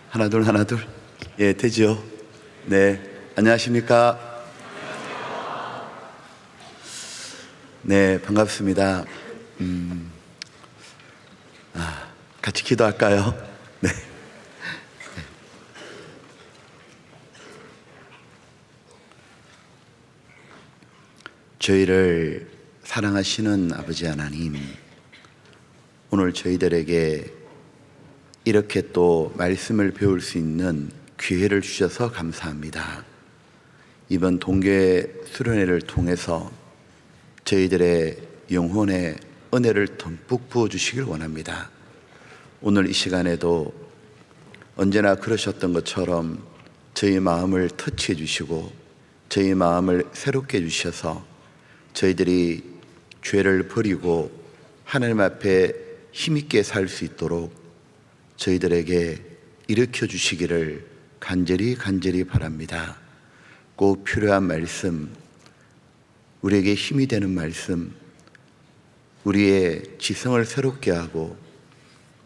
하나 둘 하나 둘. 예, 되죠. 네, 안녕하십니까. 네, 반갑습니다. 같이 기도할까요? 네. 저희를 사랑하시는 아버지 하나님, 오늘 저희들에게 이렇게 또 말씀을 배울 수 있는 기회를 주셔서 감사합니다. 이번 동계 수련회를 통해서 저희들의 영혼에 은혜를 듬뿍 부어주시길 원합니다. 오늘 이 시간에도 언제나 그러셨던 것처럼 저희 마음을 터치해 주시고 저희 마음을 새롭게 해주셔서 저희들이 죄를 버리고 하나님 앞에 힘있게 살 수 있도록 저희들에게 일으켜 주시기를 간절히 바랍니다. 꼭 필요한 말씀, 우리에게 힘이 되는 말씀, 우리의 지성을 새롭게 하고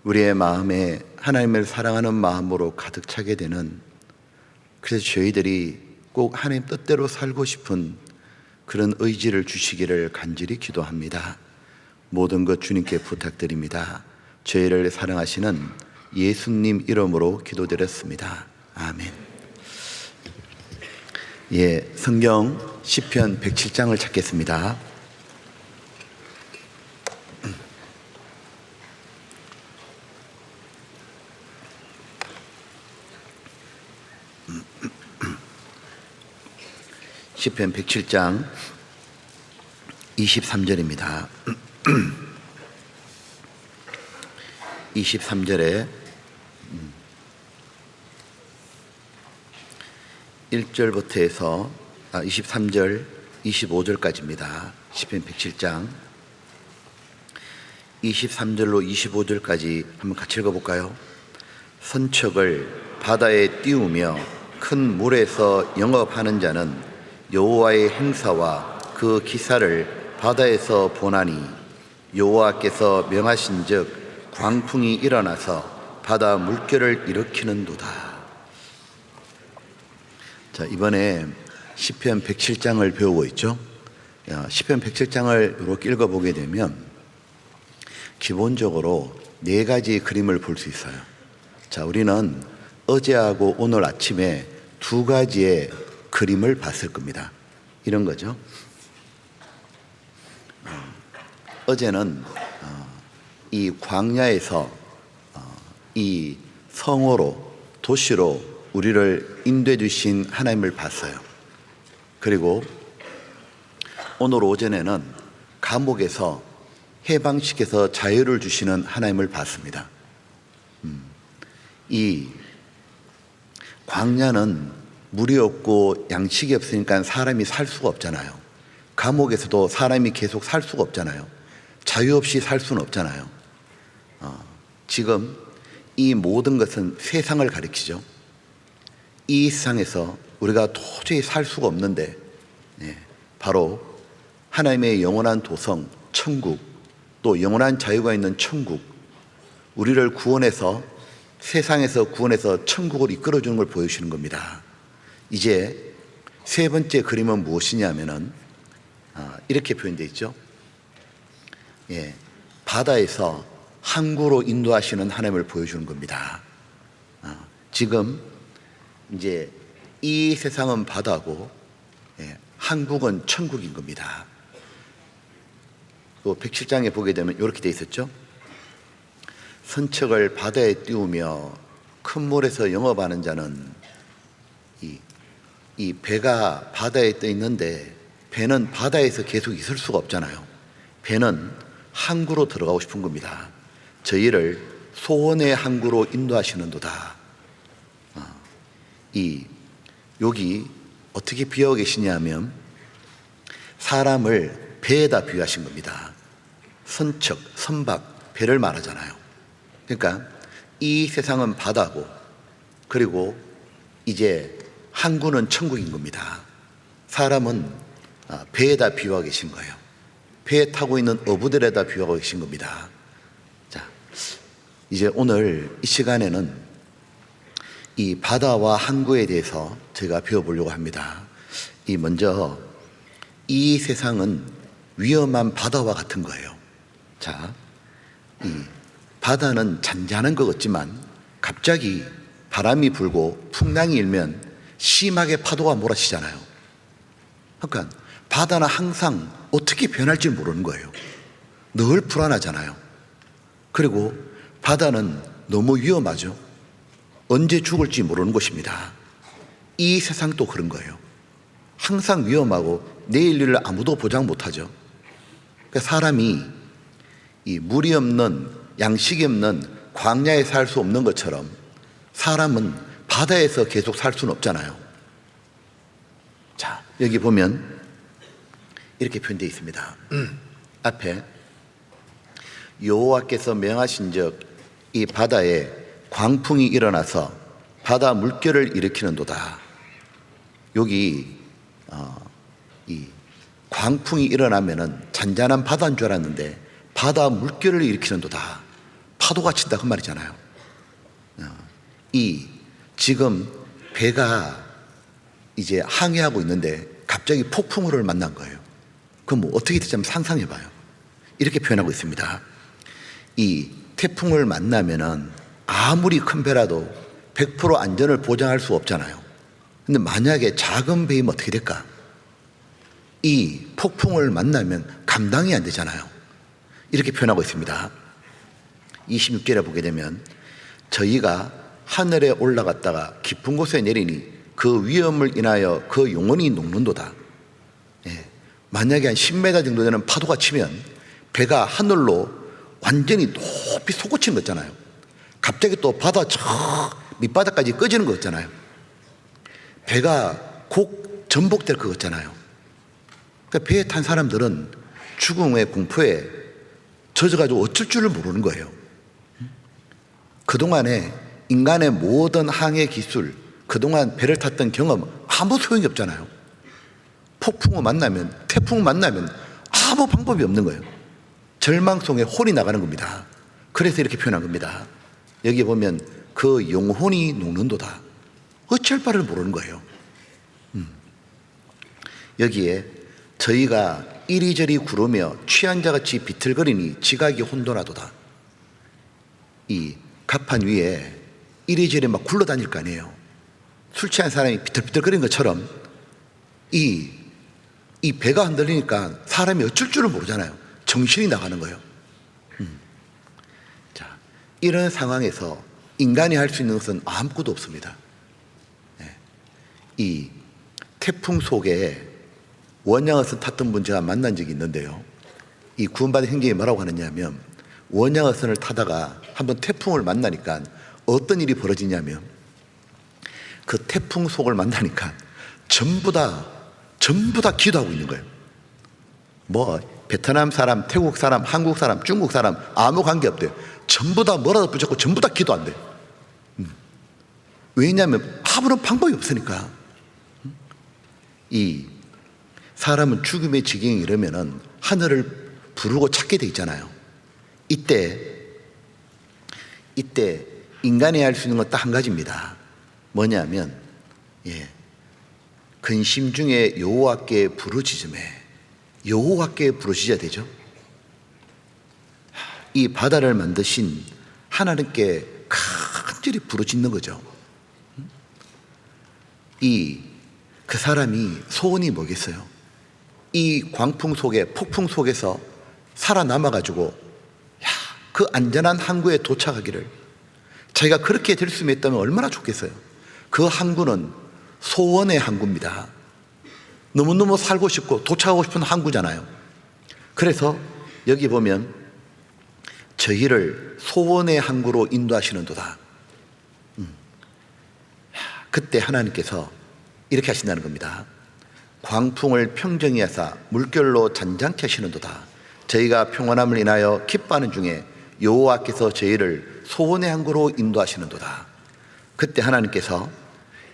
우리의 마음에 하나님을 사랑하는 마음으로 가득 차게 되는, 그래서 저희들이 꼭 하나님 뜻대로 살고 싶은 그런 의지를 주시기를 간절히 기도합니다. 모든 것 주님께 부탁드립니다. 저희를 사랑하시는 예수님 이름으로 기도드렸습니다. 아멘. 예, 성경 시편 107장을 찾겠습니다. 시편 107장 23절입니다. 23절에 1절부터 해서 23절 25절까지입니다. 시편 107장 23절로 25절까지 한번 같이 읽어볼까요? 선척을 바다에 띄우며 큰 물에서 영업하는 자는 여호와의 행사와 그 기사를 바다에서 보나니 여호와께서 명하신즉 광풍이 일어나서 바다 물결을 일으키는도다. 자, 이번에 시편 107장을 배우고 있죠. 시편 107장을 이렇게 읽어보게 되면 기본적으로 네 가지 그림을 볼 수 있어요. 자, 우리는 어제하고 오늘 아침에 두 가지의 그림을 봤을 겁니다. 이런 거죠. 어제는 이 광야에서 이 성으로, 도시로 우리를 인도해 주신 하나님을 봤어요. 그리고 오늘 오전에는 감옥에서 해방시켜서 자유를 주시는 하나님을 봤습니다. 이 광야는 물이 없고 양식이 없으니까 사람이 살 수가 없잖아요. 감옥에서도 사람이 계속 살 수가 없잖아요. 자유 없이 살 수는 없잖아요. 지금 이 모든 것은 세상을 가리키죠. 이 세상에서 우리가 도저히 살 수가 없는데, 바로 하나님의 영원한 도성 천국, 또 영원한 자유가 있는 천국, 우리를 구원해서 세상에서 구원해서 천국을 이끌어주는 걸 보여주시는 겁니다. 이제 세 번째 그림은 무엇이냐면은 이렇게 표현되어 있죠. 바다에서 항구로 인도하시는 하나님을 보여주는 겁니다. 지금 이제 이 세상은 바다고 항구는 천국인 겁니다. 또 107장에 보게 되면 이렇게 되어 있었죠. 선척을 바다에 띄우며 큰 물에서 영업하는 자는, 이 배가 바다에 떠 있는데 배는 바다에서 계속 있을 수가 없잖아요. 배는 항구로 들어가고 싶은 겁니다. 저희를 소원의 항구로 인도하시는도다. 여기 어떻게 비유하고 계시냐면 사람을 배에다 비유하신 겁니다. 선척, 선박, 배를 말하잖아요. 그러니까 이 세상은 바다고, 그리고 이제 항구는 천국인 겁니다. 사람은 배에다 비유하고 계신 거예요. 배에 타고 있는 어부들에다 비유하고 계신 겁니다. 자, 이제 오늘 이 시간에는 이 바다와 항구에 대해서 제가 배워보려고 합니다. 먼저 이 세상은 위험한 바다와 같은 거예요. 자, 이 바다는 잔잔한 것 같지만 갑자기 바람이 불고 풍랑이 일면 심하게 파도가 몰아치잖아요. 그러니까 바다는 항상 어떻게 변할지 모르는 거예요. 늘 불안하잖아요. 그리고 바다는 너무 위험하죠. 언제 죽을지 모르는 것입니다. 이 세상도 그런 거예요. 항상 위험하고 내일 일을 아무도 보장 못하죠. 그러니까 사람이 이 물이 없는, 양식이 없는 광야에 살 수 없는 것처럼 사람은 바다에서 계속 살 수는 없잖아요. 자, 여기 보면 이렇게 표현되어 있습니다. 앞에 여호와께서 명하신즉 이 바다에 광풍이 일어나서 바다 물결을 일으키는도다. 여기 이 광풍이 일어나면은 잔잔한 바다인 줄 알았는데 바다 물결을 일으키는도다. 파도가 친다 그 말이잖아요. 지금 배가 이제 항해하고 있는데 갑자기 폭풍우를 만난 거예요. 그럼 뭐 어떻게 될지 한번 상상해 봐요. 이렇게 표현하고 있습니다. 이 태풍을 만나면은 아무리 큰 배라도 100% 안전을 보장할 수 없잖아요. 근데 만약에 작은 배이면 어떻게 될까? 이 폭풍을 만나면 감당이 안 되잖아요. 이렇게 표현하고 있습니다. 26절에 보게 되면 저희가 하늘에 올라갔다가 깊은 곳에 내리니 그 위험을 인하여 그 영혼이 녹는도다. 만약에 한 10m 정도 되는 파도가 치면 배가 하늘로 완전히 높이 솟구치는 거 있잖아요. 갑자기 또 바다 저 밑바닥까지 꺼지는 거 있잖아요. 배가 곡 전복될 거 있잖아요. 그러니까 배에 탄 사람들은 죽음의 공포에 젖어가지고 어쩔 줄을 모르는 거예요. 그동안에 인간의 모든 항해 기술, 그동안 배를 탔던 경험 아무 소용이 없잖아요. 폭풍우 만나면, 태풍 만나면 아무 방법이 없는 거예요. 절망 속에 혼이 나가는 겁니다. 그래서 이렇게 표현한 겁니다. 여기 보면 그 영혼이 녹는도다. 어쩔 바를 모르는 거예요. 여기에 저희가 이리저리 구르며 취한 자같이 비틀거리니 지각이 혼돈하도다. 이 갑판 위에 이리저리 막 굴러다닐 거 아니에요. 술 취한 사람이 비틀비틀거리는 것처럼 이 배가 흔들리니까 사람이 어쩔 줄을 모르잖아요. 정신이 나가는 거예요. 자, 이런 상황에서 인간이 할 수 있는 것은 아무것도 없습니다. 이 태풍 속에 원양어선 탔던 분 제가 만난 적이 있는데요. 이 구원받은 형제이 뭐라고 하느냐면 원양어선을 타다가 한번 태풍을 만나니까 어떤 일이 벌어지냐면 그 태풍 속을 만나니까 전부 다 기도하고 있는 거예요. 뭐 베트남 사람, 태국 사람, 한국 사람, 중국 사람 아무 관계 없대요. 전부 다 뭐라도 붙잡고 전부 다 기도한대요. 왜냐하면 아무런 방법이 없으니까. 이 사람은 죽음의 지경에 이르면은 하늘을 부르고 찾게 돼 있잖아요. 이때 인간이 할 수 있는 건 딱 한 가지입니다. 뭐냐면 근심 중에 여호와께 부르짖음에 여호와께 부르짖어야 되죠. 이 바다를 만드신 하나님께 간절히 부르짖는 거죠. 그 사람이 소원이 뭐겠어요? 이 광풍 속에 폭풍 속에서 살아남아가지고 그 안전한 항구에 도착하기를 자기가 그렇게 될 수 있다면 얼마나 좋겠어요. 그 항구는 소원의 항구입니다. 너무너무 살고 싶고 도착하고 싶은 항구잖아요. 그래서 여기 보면 저희를 소원의 항구로 인도하시는도다. 그때 하나님께서 이렇게 하신다는 겁니다. 광풍을 평정히 하사 물결로 잔잔케 하시는도다. 저희가 평안함을 인하여 기뻐하는 중에 여호와께서 저희를 소원의 항구로 인도하시는도다. 그때 하나님께서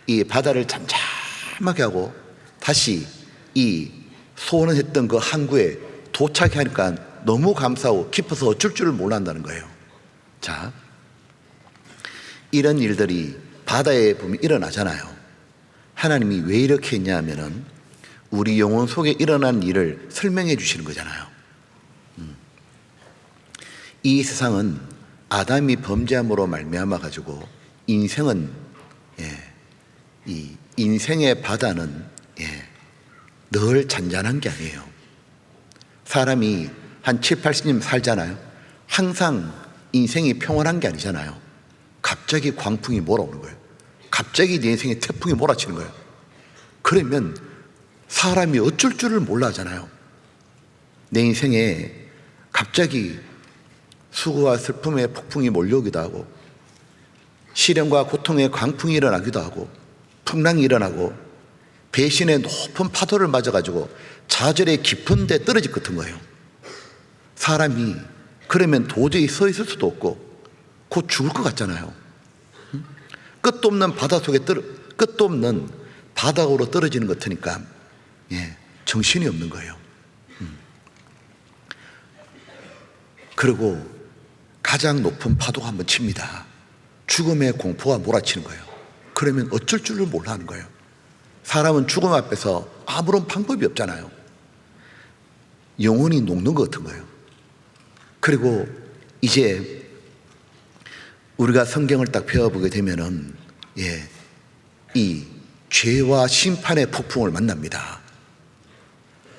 이 바다를 잠잠하게 하고 다시 이 소원을 했던 그 항구에 도착해 하니까 너무 감사하고 깊어서 어쩔 줄을 몰란다는 거예요. 자, 이런 일들이 바다에 보면 일어나잖아요. 하나님이 왜 이렇게 했냐 하면은 우리 영혼 속에 일어난 일을 설명해 주시는 거잖아요. 이 세상은 아담이 범죄함으로 말미암아 가지고 인생은 이 인생의 바다는 늘 잔잔한 게 아니에요. 사람이 한 7, 80년 살잖아요. 항상 인생이 평온한 게 아니잖아요. 갑자기 광풍이 몰아오는 거예요. 갑자기 내 인생에 태풍이 몰아치는 거예요. 그러면 사람이 어쩔 줄을 몰라 하잖아요. 내 인생에 갑자기 수고와 슬픔의 폭풍이 몰려오기도 하고 시련과 고통의 광풍이 일어나기도 하고 풍랑이 일어나고 배신의 높은 파도를 맞아가지고 좌절의 깊은 데 떨어질 것 같은 거예요. 사람이 그러면 도저히 서 있을 수도 없고 곧 죽을 것 같잖아요. 끝도 없는 바다 속에 끝도 없는 바닥으로 떨어지는 것 같으니까 정신이 없는 거예요. 그리고 가장 높은 파도가 한번 칩니다. 죽음의 공포가 몰아치는 거예요. 그러면 어쩔 줄을 몰라 하는 거예요. 사람은 죽음 앞에서 아무런 방법이 없잖아요. 영혼이 녹는 것 같은 거예요. 그리고 이제 우리가 성경을 딱 펴보게 되면은 이 죄와 심판의 폭풍을 만납니다.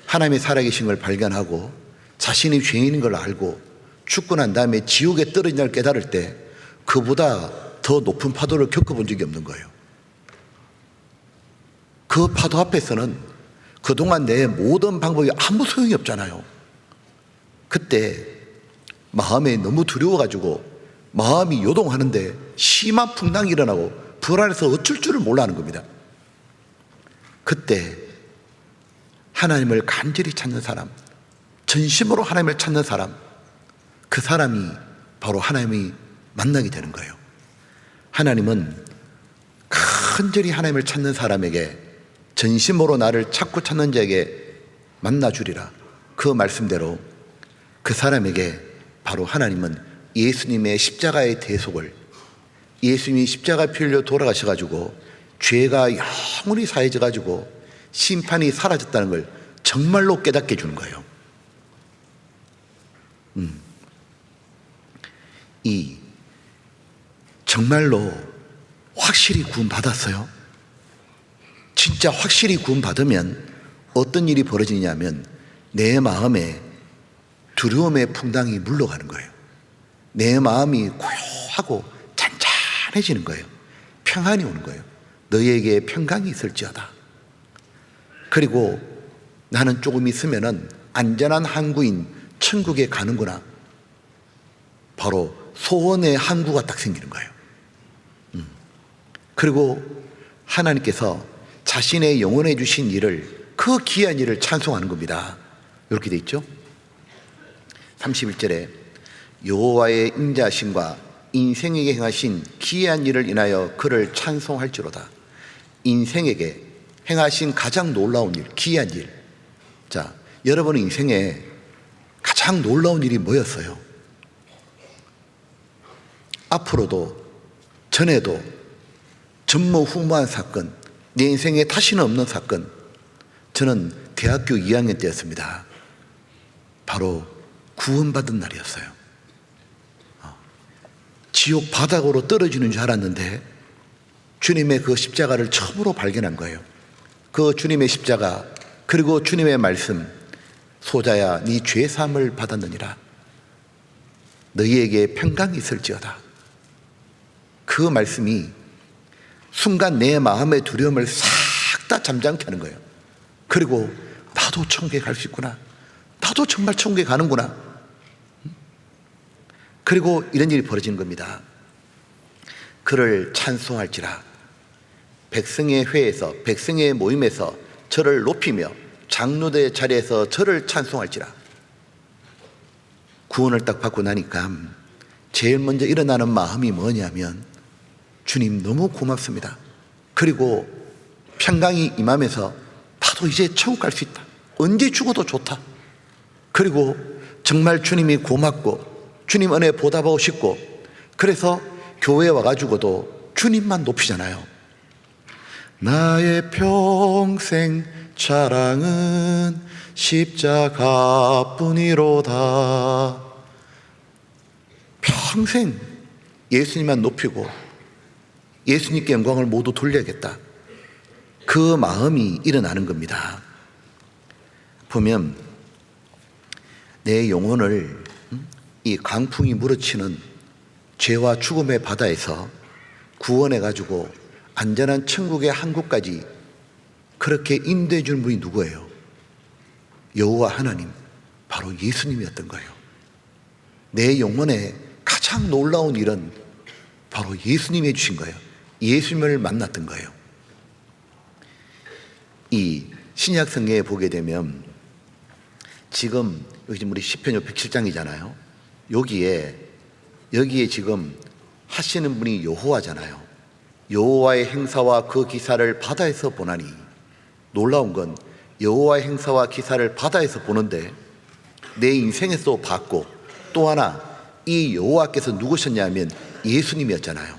하나님의 살아계신 걸 발견하고 자신이 죄인인 걸 알고 죽고 난 다음에 지옥에 떨어진 걸 깨달을 때 그보다 더 높은 파도를 겪어본 적이 없는 거예요. 그 파도 앞에서는 그동안 내 모든 방법이 아무 소용이 없잖아요. 그때 마음이 너무 두려워가지고 마음이 요동하는데 심한 풍랑이 일어나고 불안해서 어쩔 줄을 몰라 하는 겁니다. 그때 하나님을 간절히 찾는 사람, 전심으로 하나님을 찾는 사람, 그 사람이 바로 하나님이 만나게 되는 거예요. 하나님은 간절히 하나님을 찾는 사람에게 전심으로 나를 찾고 찾는 자에게 만나주리라. 그 말씀대로 그 사람에게 바로 하나님은 예수님의 십자가의 대속을, 예수님이 십자가 피 흘려 돌아가셔가지고 죄가 영원히 사해져가지고 심판이 사라졌다는 걸 정말로 깨닫게 해주는 거예요. 이 정말로 확실히 구원받았어요. 진짜 확실히 구원받으면 어떤 일이 벌어지냐면 내 마음에 두려움의 풍랑이 물러가는 거예요. 내 마음이 고요하고 잔잔해지는 거예요. 평안이 오는 거예요. 너희에게 평강이 있을지어다. 그리고 나는 조금 있으면은 안전한 항구인 천국에 가는구나. 바로 소원의 항구가 딱 생기는 거예요. 그리고 하나님께서 자신의 영혼에 주신 일을, 그 귀한 일을 찬송하는 겁니다. 이렇게 돼 있죠. 31절에 여호와의 인자하심과 인생에게 행하신 귀한 일을 인하여 그를 찬송할지로다. 인생에게 행하신 가장 놀라운 일, 귀한 일. 자, 여러분의 인생에 가장 놀라운 일이 뭐였어요? 앞으로도 전에도 전무후무한 사건, 내 인생에 다시는 없는 사건. 저는 대학교 2학년 때였습니다. 바로 구원받은 날이었어요. 지옥 바닥으로 떨어지는 줄 알았는데 주님의 그 십자가를 처음으로 발견한 거예요. 그 주님의 십자가, 그리고 주님의 말씀, 소자야 네 죄사함을 받았느니라. 너희에게 평강이 있을지어다. 그 말씀이 순간 내 마음의 두려움을 싹 다 잠잠케 하는 거예요. 그리고 나도 천국에 갈 수 있구나. 나도 정말 천국에 가는구나. 그리고 이런 일이 벌어지는 겁니다. 그를 찬송할지라. 백성의 회에서, 백성의 모임에서 저를 높이며 장로대 자리에서 저를 찬송할지라. 구원을 딱 받고 나니까 제일 먼저 일어나는 마음이 뭐냐면 주님 너무 고맙습니다. 그리고 평강이 임하면서 나도 이제 천국 갈 수 있다. 언제 죽어도 좋다. 그리고 정말 주님이 고맙고 주님 은혜 보답하고 싶고, 그래서 교회에 와가지고도 주님만 높이잖아요. 나의 평생 자랑은 십자가뿐이로다. 평생 예수님만 높이고 예수님께 영광을 모두 돌려야겠다. 그 마음이 일어나는 겁니다. 보면 내 영혼을 이 강풍이 물어치는 죄와 죽음의 바다에서 구원해가지고 안전한 천국의 항구까지 그렇게 인도해 주는 분이 누구예요? 여호와 하나님, 바로 예수님이었던 거예요. 내 영혼에 가장 놀라운 일은 바로 예수님이 해주신 거예요. 예수님을 만났던 거예요. 이 신약 성경에 보게 되면 지금 여기 우리 시편 107장이잖아요. 여기에 지금 하시는 분이 여호와잖아요. 여호와의 행사와 그 기사를 바다에서 보나니, 놀라운 건 여호와의 행사와 기사를 바다에서 보는데 내 인생에서 봤고, 또 하나 이 여호와께서 누구셨냐면 예수님이었잖아요.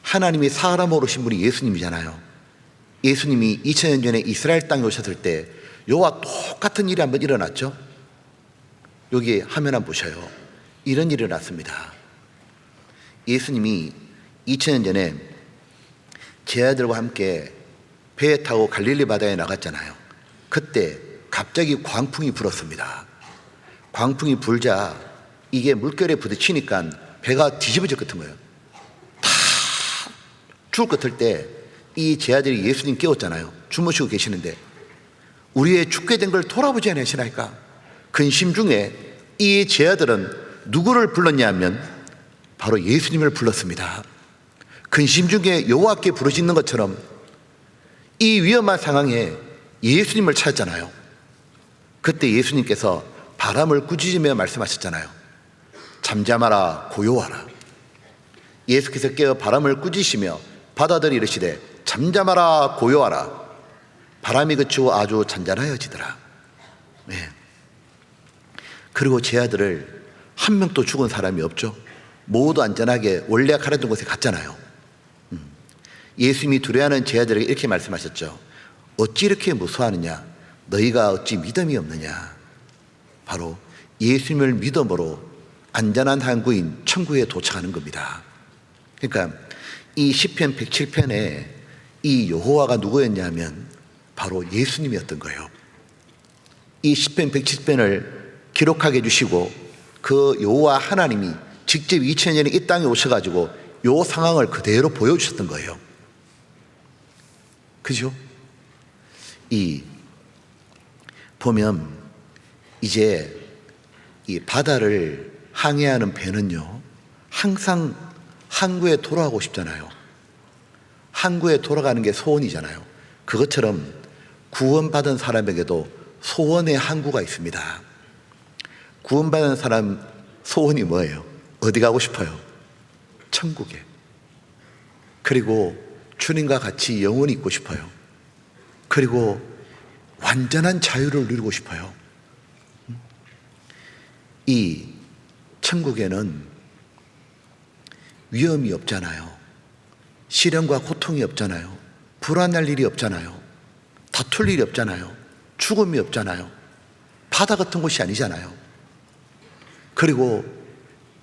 하나님이 사람으로 오신 분이 예수님이잖아요. 예수님이 2000년 전에 이스라엘 땅에 오셨을 때 여호와 똑같은 일이 한번 일어났죠. 여기 화면 한번 보셔요. 이런 일이 일어났습니다. 예수님이 2000년 전에 제 아들과 함께 배에 타고 갈릴리 바다에 나갔잖아요. 그때 갑자기 광풍이 불었습니다. 광풍이 불자 이게 물결에 부딪히니까 배가 뒤집어질 것 같은 거예요. 다 죽을 것 같을 때 이 제 아들이 예수님 깨웠잖아요. 주무시고 계시는데 우리의 죽게 된 걸 돌아보지 않으시나이까. 근심 중에 이 제 아들은 누구를 불렀냐 하면 바로 예수님을 불렀습니다. 근심 중에 여호와께 부르짖는 것처럼 이 위험한 상황에 예수님을 찾았잖아요. 그때 예수님께서 바람을 꾸짖으며 말씀하셨잖아요. 잠잠하라, 고요하라. 예수께서 깨어 바람을 꾸짖으시며 바다들이 이르시되 잠잠하라, 고요하라. 바람이 그치고 아주 잔잔하여지더라. 네. 그리고 제 아들을 한 명도 죽은 사람이 없죠. 모두 안전하게 원래 가려던 곳에 갔잖아요. 예수님이 두려워하는 제 아들에게 이렇게 말씀하셨죠. 어찌 이렇게 무서워하느냐? 너희가 어찌 믿음이 없느냐? 바로 예수님을 믿음으로 안전한 항구인 천국에 도착하는 겁니다. 그러니까 이 시편 107편에 이 여호와가 누구였냐면 바로 예수님이었던 거예요. 이 시편 107편을 기록하게 해주시고 그 여호와 하나님이 직접 2000년에 이 땅에 오셔가지고 요 상황을 그대로 보여주셨던 거예요. 그죠? 보면 이제 이 바다를 항해하는 배는요 항상 항구에 돌아가고 싶잖아요. 항구에 돌아가는 게 소원이잖아요. 그것처럼 구원받은 사람에게도 소원의 항구가 있습니다. 구원받은 사람 소원이 뭐예요? 어디 가고 싶어요? 천국에. 그리고 주님과 같이 영원히 있고 싶어요. 그리고 완전한 자유를 누리고 싶어요. 이 천국에는 위험이 없잖아요. 시련과 고통이 없잖아요. 불안할 일이 없잖아요. 다툴 일이 없잖아요. 죽음이 없잖아요. 바다 같은 곳이 아니잖아요. 그리고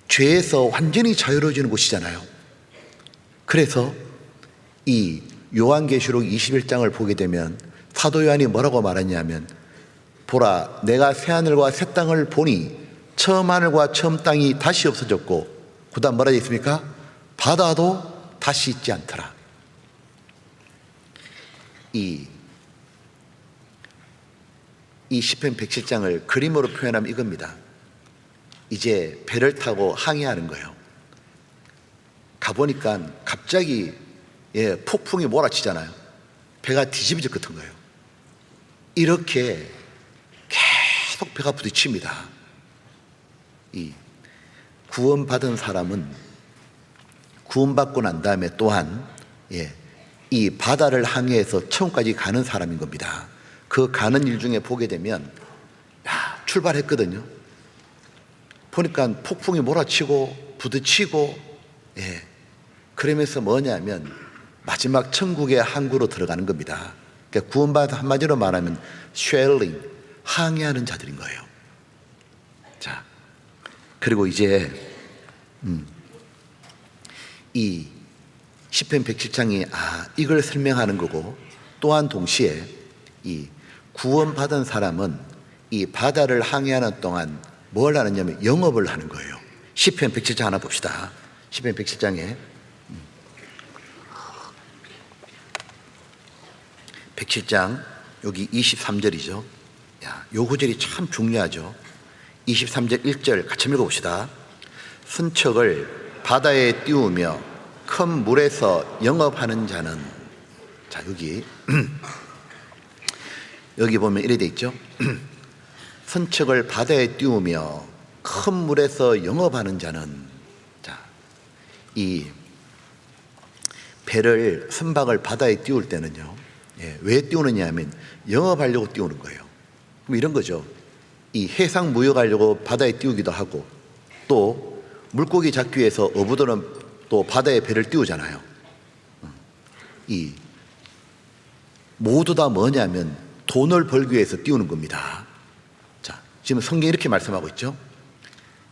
죄에서 완전히 자유로워지는 곳이잖아요. 그래서 이 요한계시록 21장을 보게 되면 사도 요한이 뭐라고 말했냐면 보라 내가 새하늘과 새 땅을 보니 처음 하늘과 처음 땅이 다시 없어졌고 그 다음 뭐라 되어 있습니까? 바다도 다시 있지 않더라. 이 시편 107장을 그림으로 표현하면 이겁니다. 이제 배를 타고 항해하는 거예요. 가보니까 갑자기 폭풍이 몰아치잖아요. 배가 뒤집어질 것 같은 거예요. 이렇게 계속 배가 부딪힙니다. 이 구원받은 사람은 구원받고 난 다음에 또한 이 바다를 항해해서 천국까지 가는 사람인 겁니다. 그 가는 일 중에 보게 되면 출발했거든요. 보니까 폭풍이 몰아치고 부딪히고 그러면서 뭐냐면 마지막 천국의 항구로 들어가는 겁니다. 그러니까 구원받아 한마디로 말하면 쉘링, 항해하는 자들인 거예요. 자, 그리고 이제 이 시편 107장이 이걸 설명하는 거고, 또한 동시에 이 구원받은 사람은 이 바다를 항해하는 동안 뭘 하느냐면 영업을 하는 거예요. 시편 107장 하나 봅시다. 시편 107장에 107장 여기 23절이죠. 요 구절이 참 중요하죠. 23절 1절 같이 읽어봅시다. 순척을 바다에 띄우며 큰 물에서 영업하는 자는, 자 여기 보면 이래 돼 있죠. 선척을 바다에 띄우며 큰 물에서 영업하는 자는, 자, 이 배를 선박을 바다에 띄울 때는요, 왜 띄우느냐 하면 영업하려고 띄우는 거예요. 그럼 이런 거죠. 이 해상 무역하려고 바다에 띄우기도 하고, 또 물고기 잡기 위해서 어부들은 또 바다에 배를 띄우잖아요. 이 모두 다 뭐냐면 돈을 벌기 위해서 띄우는 겁니다. 자, 지금 성경이 이렇게 말씀하고 있죠.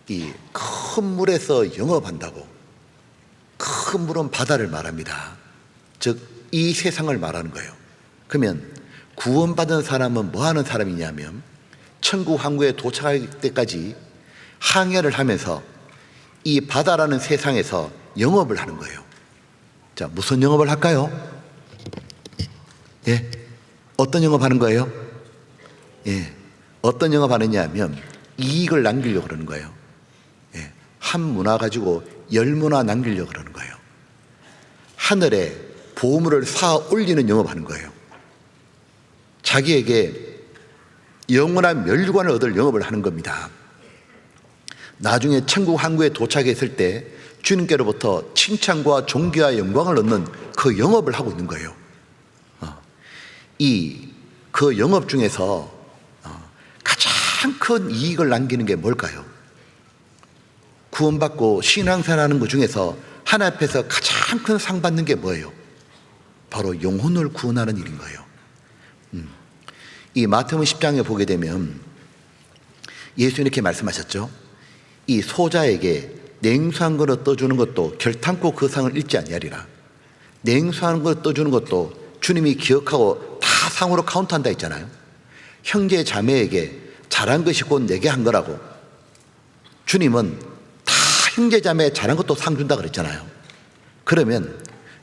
이 큰 물에서 영업한다고. 큰 물은 바다를 말합니다. 즉 이 세상을 말하는 거예요. 그러면 구원받은 사람은 뭐 하는 사람이냐면 천국 항구에 도착할 때까지 항해를 하면서 이 바다라는 세상에서 영업을 하는 거예요. 자, 무슨 영업을 할까요? 예, 어떤 영업하는 거예요? 예, 어떤 영업하느냐 하면 이익을 남기려고 그러는 거예요. 예, 한 문화 가지고 10문화 남기려고 그러는 거예요. 하늘에 보물을 쌓아 올리는 영업하는 거예요. 자기에게 영원한 멸류관을 얻을 영업을 하는 겁니다. 나중에 천국 항구에 도착했을 때 주님께로부터 칭찬과 존귀와 영광을 얻는 그 영업을 하고 있는 거예요. 그 영업 중에서 가장 큰 이익을 남기는 게 뭘까요? 구원받고 신앙생활하는 것 중에서 하나님 앞에서 가장 큰 상 받는 게 뭐예요? 바로 영혼을 구원하는 일인 거예요. 이 마태복음 10장에 보게 되면 예수님 이렇게 말씀하셨죠. 이 소자에게 냉수 한 그릇 떠주는 것도 결탄코 그 상을 잃지 아니하리라. 냉수 한 그릇 떠주는 것도 주님이 기억하고 다 상으로 카운트한다 했잖아요. 형제 자매에게 잘한 것이 곧 내게 한 거라고. 주님은 다 형제 자매 잘한 것도 상 준다 그랬잖아요. 그러면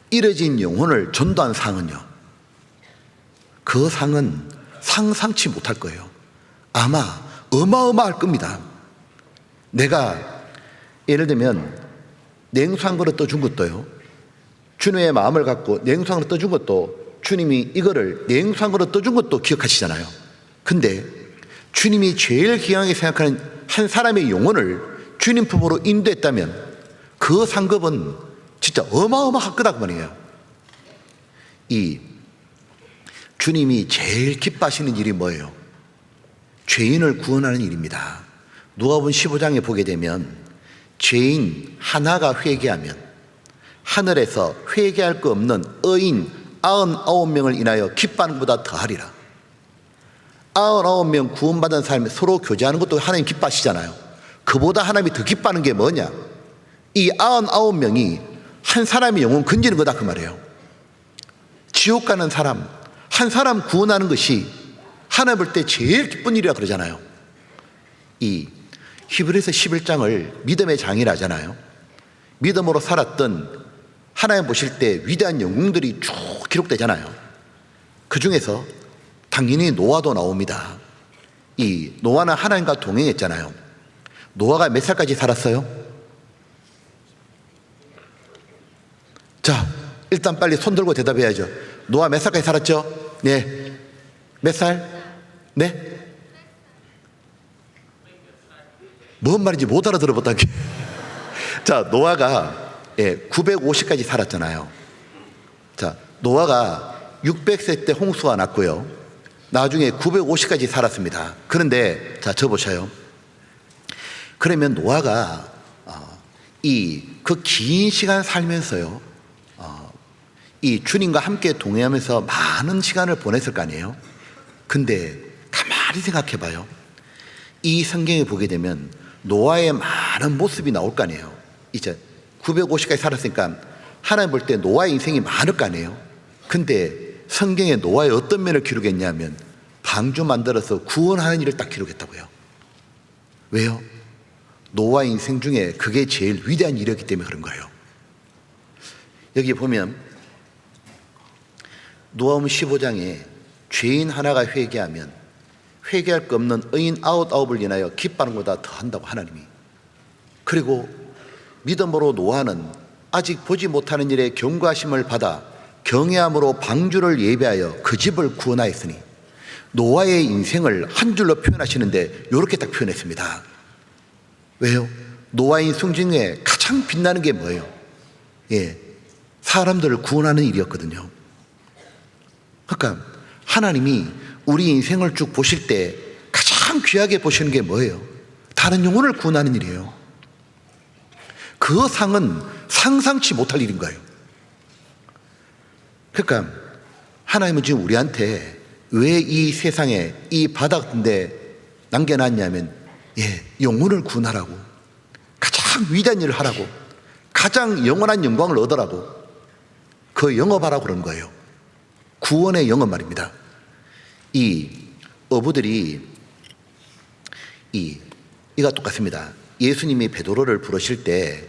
잃어진 영혼을 전도한 상은요, 그 상은 상상치 못할 거예요. 아마 어마어마할 겁니다. 내가 예를 들면 냉수 한 그릇 떠준 것도요, 주님의 마음을 갖고 냉수 한 그릇 떠준 것도 주님이 이거를 냉수 한 그릇 떠준 것도 기억하시잖아요. 근데 주님이 제일 귀하게 생각하는 한 사람의 영혼을 주님 품으로 인도했다면 그 상급은 진짜 어마어마할 거다 그 말이에요. 이 주님이 제일 기뻐하시는 일이 뭐예요? 죄인을 구원하는 일입니다. 누가복음 15장에 보게 되면 죄인 하나가 회개하면 하늘에서 회개할 거 없는 의인 99명을 인하여 기뻐하는 것보다 더하리라. 99명 구원받은 사람이 서로 교제하는 것도 하나님 기뻐하시잖아요. 그보다 하나님이 더 기뻐하는 게 뭐냐? 이 99명이 한 사람의 영혼 건지는 거다 그 말이에요. 지옥 가는 사람 한 사람 구원하는 것이 하나님 볼 때 제일 기쁜 일이라 그러잖아요. 이 히브리서 11장을 믿음의 장이라 하잖아요. 믿음으로 살았던 하나님 보실 때 위대한 영웅들이 쭉 기록되잖아요. 그 중에서 당연히 노아도 나옵니다. 이 노아는 하나님과 동행했잖아요. 노아가 몇 살까지 살았어요? 자, 일단 빨리 손 들고 대답해야죠. 노아 몇 살까지 살았죠? 네. 몇 살? 네? 뭔 말인지 못 알아들어봤다. 자, 노아가 950까지 살았잖아요. 자, 노아가 600세 때 홍수가 났고요. 나중에 950까지 살았습니다. 그런데 자, 저 보셔요. 그러면 노아가 그 긴 시간 살면서요, 이 주님과 함께 동행하면서 많은 시간을 보냈을 거 아니에요. 근데 가만히 생각해 봐요. 이 성경에 보게 되면 노아의 많은 모습이 나올 거 아니에요. 이제 950까지 살았으니까 하나님 볼 때 노아의 인생이 많을 거 아니에요. 근데 성경에 노아의 어떤 면을 기록했냐면 방주 만들어서 구원하는 일을 딱 기록했다고요. 왜요? 노아 인생 중에 그게 제일 위대한 일이었기 때문에 그런 거예요. 여기 보면 누가복음 15장에 죄인 하나가 회개하면 회개할 거 없는 의인 아홉을 인하여 기뻐하는 것보다 더 한다고 하나님이. 그리고 믿음으로 노아는 아직 보지 못하는 일에 경고하심을 받아 경외함으로 방주를 예배하여 그 집을 구원하였으니 노아의 인생을 한 줄로 표현하시는데 이렇게 딱 표현했습니다. 왜요? 노아의 인생 중에 가장 빛나는 게 뭐예요? 사람들을 구원하는 일이었거든요. 그러니까 하나님이 우리 인생을 쭉 보실 때 가장 귀하게 보시는 게 뭐예요? 다른 영혼을 구원하는 일이에요. 그 상은 상상치 못할 일인 거예요. 그러니까 하나님은 지금 우리한테 왜 이 세상에 이 바다 같은데 남겨놨냐면 영혼을 구원하라고, 가장 위대한 일을 하라고, 가장 영원한 영광을 얻으라고, 그 영업하라고 그런 거예요. 구원의 영업 말입니다. 이 어부들이 이가 똑같습니다. 예수님이 베드로를 부르실 때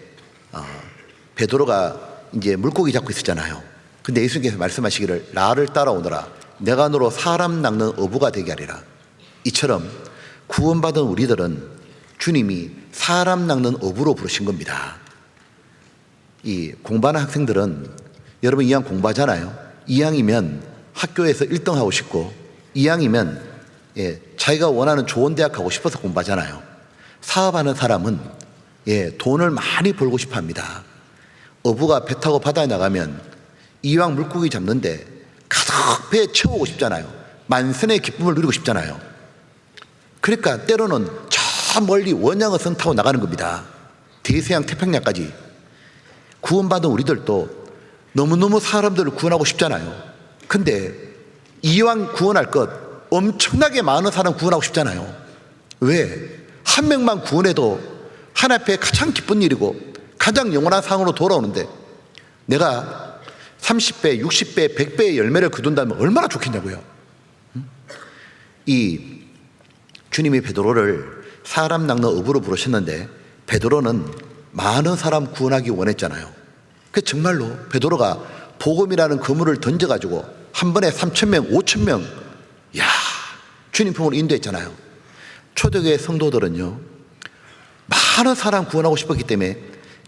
베드로가 이제 물고기 잡고 있었잖아요. 근데 예수님께서 말씀하시기를 나를 따라오너라, 내가 너로 사람 낚는 어부가 되게 하리라. 이처럼 구원받은 우리들은 주님이 사람 낚는 어부로 부르신 겁니다. 이 공부하는 학생들은 여러분 2학 공부하잖아요. 2학이면 학교에서 1등 하고 싶고 2학이면 자기가 원하는 좋은 대학 가고 싶어서 공부하잖아요. 사업하는 사람은 돈을 많이 벌고 싶어 합니다. 어부가 배 타고 바다에 나가면 이왕 물고기 잡는데 가득 배에 채우고 싶잖아요. 만선의 기쁨을 누리고 싶잖아요. 그러니까 때로는 저 멀리 원양어선 타고 나가는 겁니다. 대서양 태평양까지. 구원받은 우리들도 너무너무 사람들을 구원하고 싶잖아요. 근데 이왕 구원할 것 엄청나게 많은 사람 구원하고 싶잖아요. 왜? 한 명만 구원해도 하나님 앞에 가장 기쁜 일이고 가장 영원한 상으로 돌아오는데 내가 30배, 60배, 100배의 열매를 거둔다면 얼마나 좋겠냐고요. 이 주님이 베드로를 사람 낚는 어부로 부르셨는데 베드로는 많은 사람 구원하기 원했잖아요. 그 정말로 베드로가 복음이라는 그물을 던져가지고 한 번에 3,000명, 5,000명 주님 품으로 인도했잖아요. 초대교회 성도들은요 많은 사람 구원하고 싶었기 때문에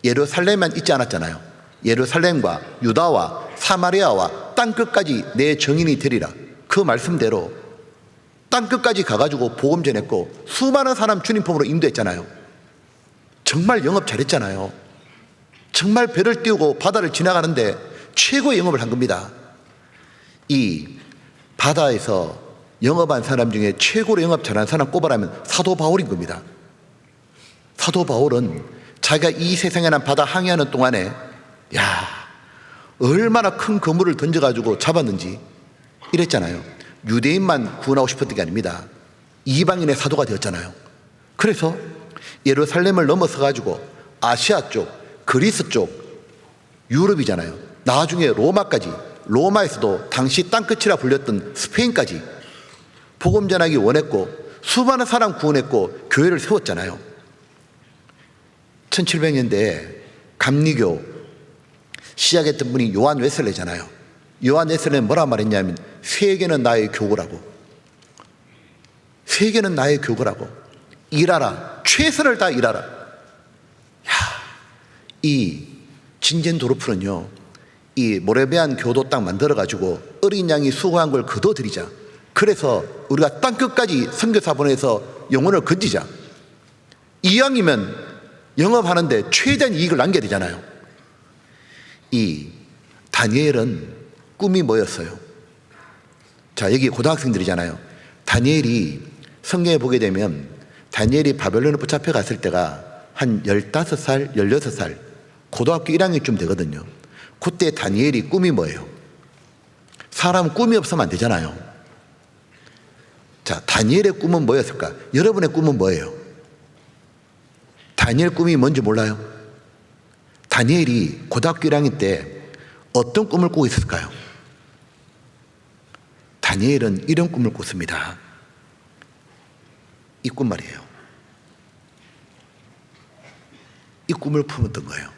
예루살렘만 있지 않았잖아요. 예루살렘과 유다와 사마리아와 땅끝까지 내 정인이 되리라. 그 말씀대로 땅끝까지 가가지고 복음 전했고 수많은 사람 주님 품으로 인도했잖아요. 정말 영업 잘했잖아요. 정말 배를 띄우고 바다를 지나가는데 최고의 영업을 한 겁니다. 이 바다에서 영업한 사람 중에 최고로 영업 잘한 사람 꼽아라면 사도 바울인 겁니다. 사도 바울은 자기가 이 세상에 난 바다 항해하는 동안에 얼마나 큰 그물을 던져가지고 잡았는지 이랬잖아요. 유대인만 구원하고 싶었던 게 아닙니다. 이방인의 사도가 되었잖아요. 그래서 예루살렘을 넘어서가지고 아시아 쪽, 그리스 쪽, 유럽이잖아요. 나중에 로마까지, 로마에서도 당시 땅끝이라 불렸던 스페인까지 복음 전하기 원했고 수많은 사람 구원했고 교회를 세웠잖아요. 1700년대에 감리교 시작했던 분이 요한 웨슬레잖아요. 요한 웨슬레는 뭐라 말했냐면 세계는 나의 교구라고. 세계는 나의 교구라고. 일하라. 최선을 다 일하라. 이 진젠도르프는요 이 모라비안 교도 딱 만들어가지고 어린 양이 수고한 걸 거둬들이자. 그래서 우리가 땅끝까지 선교사 보내서 영혼을 건지자. 이왕이면 영업하는데 최대한 이익을 남겨야 되잖아요. 이 다니엘은 꿈이 뭐였어요? 자, 여기 고등학생들이잖아요. 다니엘이 성경에 보게 되면 다니엘이 바벨론에 붙잡혀 갔을 때가 한 15살, 16살 고등학교 1학년쯤 되거든요. 그때 다니엘이 꿈이 뭐예요? 사람은 꿈이 없으면 안 되잖아요. 자, 다니엘의 꿈은 뭐였을까? 여러분의 꿈은 뭐예요? 다니엘 꿈이 뭔지 몰라요? 다니엘이 고등학교 1학년 때 어떤 꿈을 꾸고 있었을까요? 다니엘은 이런 꿈을 꿨습니다. 이 꿈 말이에요. 이 꿈을 품었던 거예요.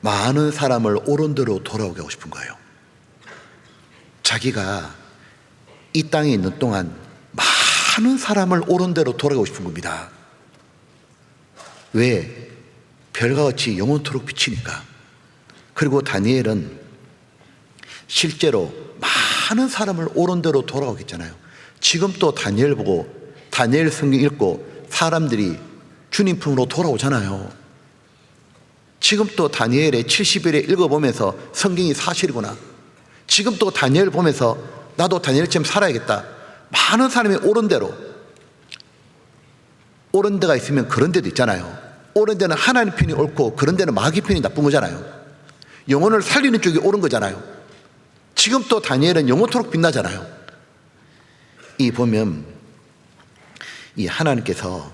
많은 사람을 옳은 대로 돌아오게 하고 싶은 거예요. 자기가 이 땅에 있는 동안 많은 사람을 옳은 대로 돌아가고 싶은 겁니다. 왜? 별과 같이 영원토록 비치니까. 그리고 다니엘은 실제로 많은 사람을 옳은 대로 돌아오겠잖아요. 지금 또 다니엘 보고 다니엘 성경 읽고 사람들이 주님 품으로 돌아오잖아요. 지금 또 다니엘의 70일에 읽어보면서 성경이 사실이구나. 지금 또 다니엘 보면서 나도 다니엘처럼 살아야겠다. 많은 사람이 옳은 대로. 옳은 데가 있으면 그런 데도 있잖아요. 옳은 데는 하나님 편이 옳고 그런 데는 마귀 편이 나쁜 거잖아요. 영혼을 살리는 쪽이 옳은 거잖아요. 지금 또 다니엘은 영원토록 빛나잖아요. 이 보면 이 하나님께서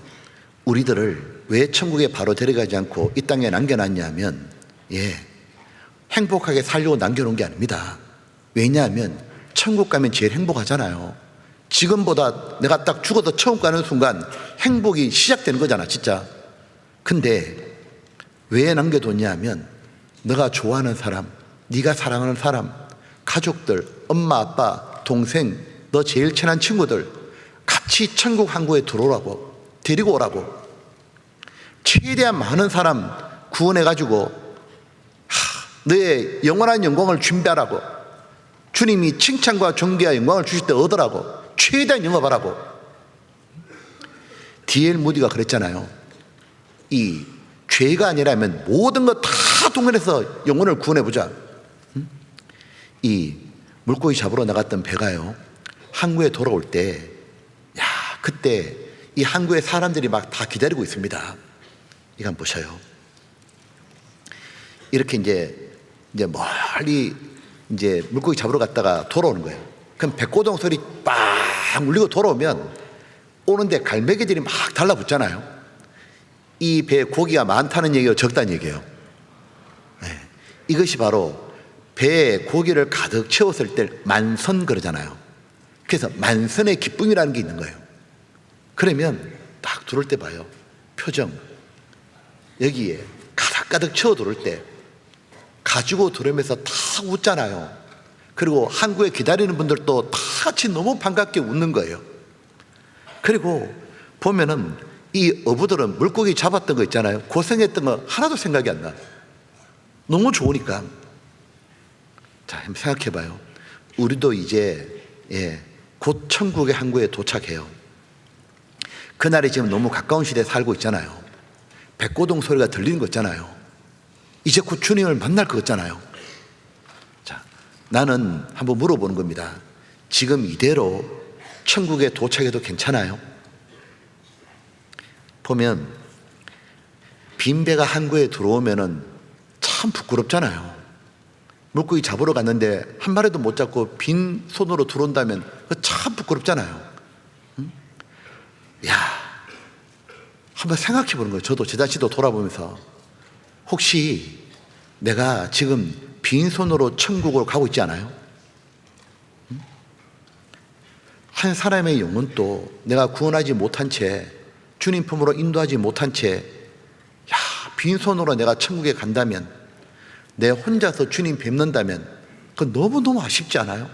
우리들을 왜 천국에 바로 데려가지 않고 이 땅에 남겨놨냐면 행복하게 살려고 남겨놓은 게 아닙니다. 왜냐하면 천국 가면 제일 행복하잖아요. 지금보다 내가 딱 죽어서 천국 가는 순간 행복이 시작되는 거잖아 진짜. 근데 왜 남겨뒀냐 하면 너가 좋아하는 사람, 네가 사랑하는 사람, 가족들, 엄마 아빠, 동생, 너 제일 친한 친구들 같이 천국 항구에 들어오라고, 데리고 오라고. 최대한 많은 사람 구원해가지고 너의 영원한 영광을 준비하라고. 주님이 칭찬과 존귀와 영광을 주실 때 얻으라고. 최대한 영업하라고. D.L. 무디가 그랬잖아요. 이 죄가 아니라면 모든 거 다 동원해서 영혼을 구원해보자. 이 물고기 잡으러 나갔던 배가요, 항구에 돌아올 때 그때 이 항구에 사람들이 막 다 기다리고 있습니다. 이거 한번 보셔요. 이렇게 이제 멀리 이제 물고기 잡으러 갔다가 돌아오는 거예요. 그럼 백고동 소리 빡 울리고 돌아오면 오는데 갈매기들이 막 달라붙잖아요. 이 배에 고기가 많다는 얘기예요, 적다는 얘기예요? 이것이 바로 배에 고기를 가득 채웠을 때 만선 그러잖아요. 그래서 만선의 기쁨이라는 게 있는 거예요. 그러면 딱 들어올 때 봐요. 표정. 여기에 가득 채워 들어올 때 가지고 들어오면서 다 웃잖아요. 그리고 항구에 기다리는 분들도 다 같이 너무 반갑게 웃는 거예요. 그리고 보면은 이 어부들은 물고기 잡았던 거 있잖아요. 고생했던 거 하나도 생각이 안 나. 너무 좋으니까. 자, 한번 생각해 봐요. 우리도 이제 곧 천국의 항구에 도착해요. 그날이 지금 너무 가까운 시대에 살고 있잖아요. 백고동 소리가 들리는 거 있잖아요. 이제 곧 주님을 만날 거 있잖아요. 자, 나는 한번 물어보는 겁니다. 지금 이대로 천국에 도착해도 괜찮아요? 보면 빈 배가 항구에 들어오면은 참 부끄럽잖아요. 물고기 잡으러 갔는데 한 마리도 못 잡고 빈 손으로 들어온다면 참 부끄럽잖아요. 한번 생각해 보는 거예요. 저도 제 자신도 돌아보면서 혹시 내가 지금 빈손으로 천국으로 가고 있지 않아요? 한 사람의 영혼도 내가 구원하지 못한 채, 주님 품으로 인도하지 못한 채 빈손으로 내가 천국에 간다면, 내 혼자서 주님 뵙는다면 그건 너무너무 아쉽지 않아요?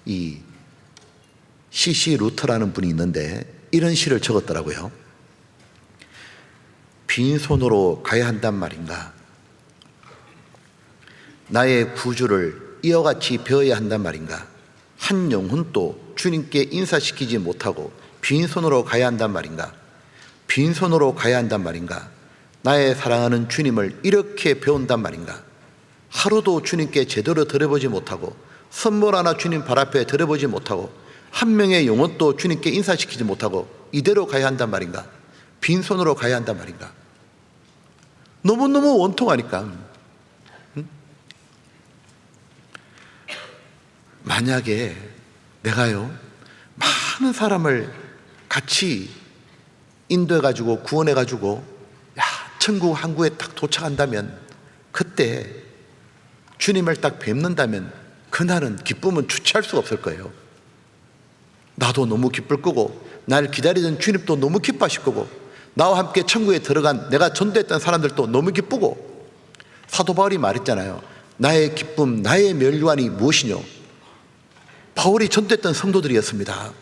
이 C.C. 루터라는 분이 있는데 이런 시를 적었더라고요. 빈손으로 가야 한단 말인가? 나의 구주를 이어같이 배워야 한단 말인가? 한 영혼도 주님께 인사시키지 못하고 빈손으로 가야 한단 말인가? 빈손으로 가야 한단 말인가? 나의 사랑하는 주님을 이렇게 배운단 말인가? 하루도 주님께 제대로 드려보지 못하고 선물 하나 주님 발 앞에 드려보지 못하고 한 명의 영혼도 주님께 인사시키지 못하고 이대로 가야 한단 말인가? 빈손으로 가야 한단 말인가? 너무너무 원통하니까. 만약에 내가요, 많은 사람을 같이 인도해가지고 구원해가지고 천국 항구에 딱 도착한다면, 그때 주님을 딱 뵙는다면 그날은 기쁨은 주체할 수가 없을 거예요. 나도 너무 기쁠 거고, 날 기다리던 주님도 너무 기뻐하실 거고, 나와 함께 천국에 들어간 내가 전도했던 사람들도 너무 기쁘고. 사도 바울이 말했잖아요. 나의 기쁨, 나의 멸류관이 무엇이뇨? 바울이 전도했던 성도들이었습니다.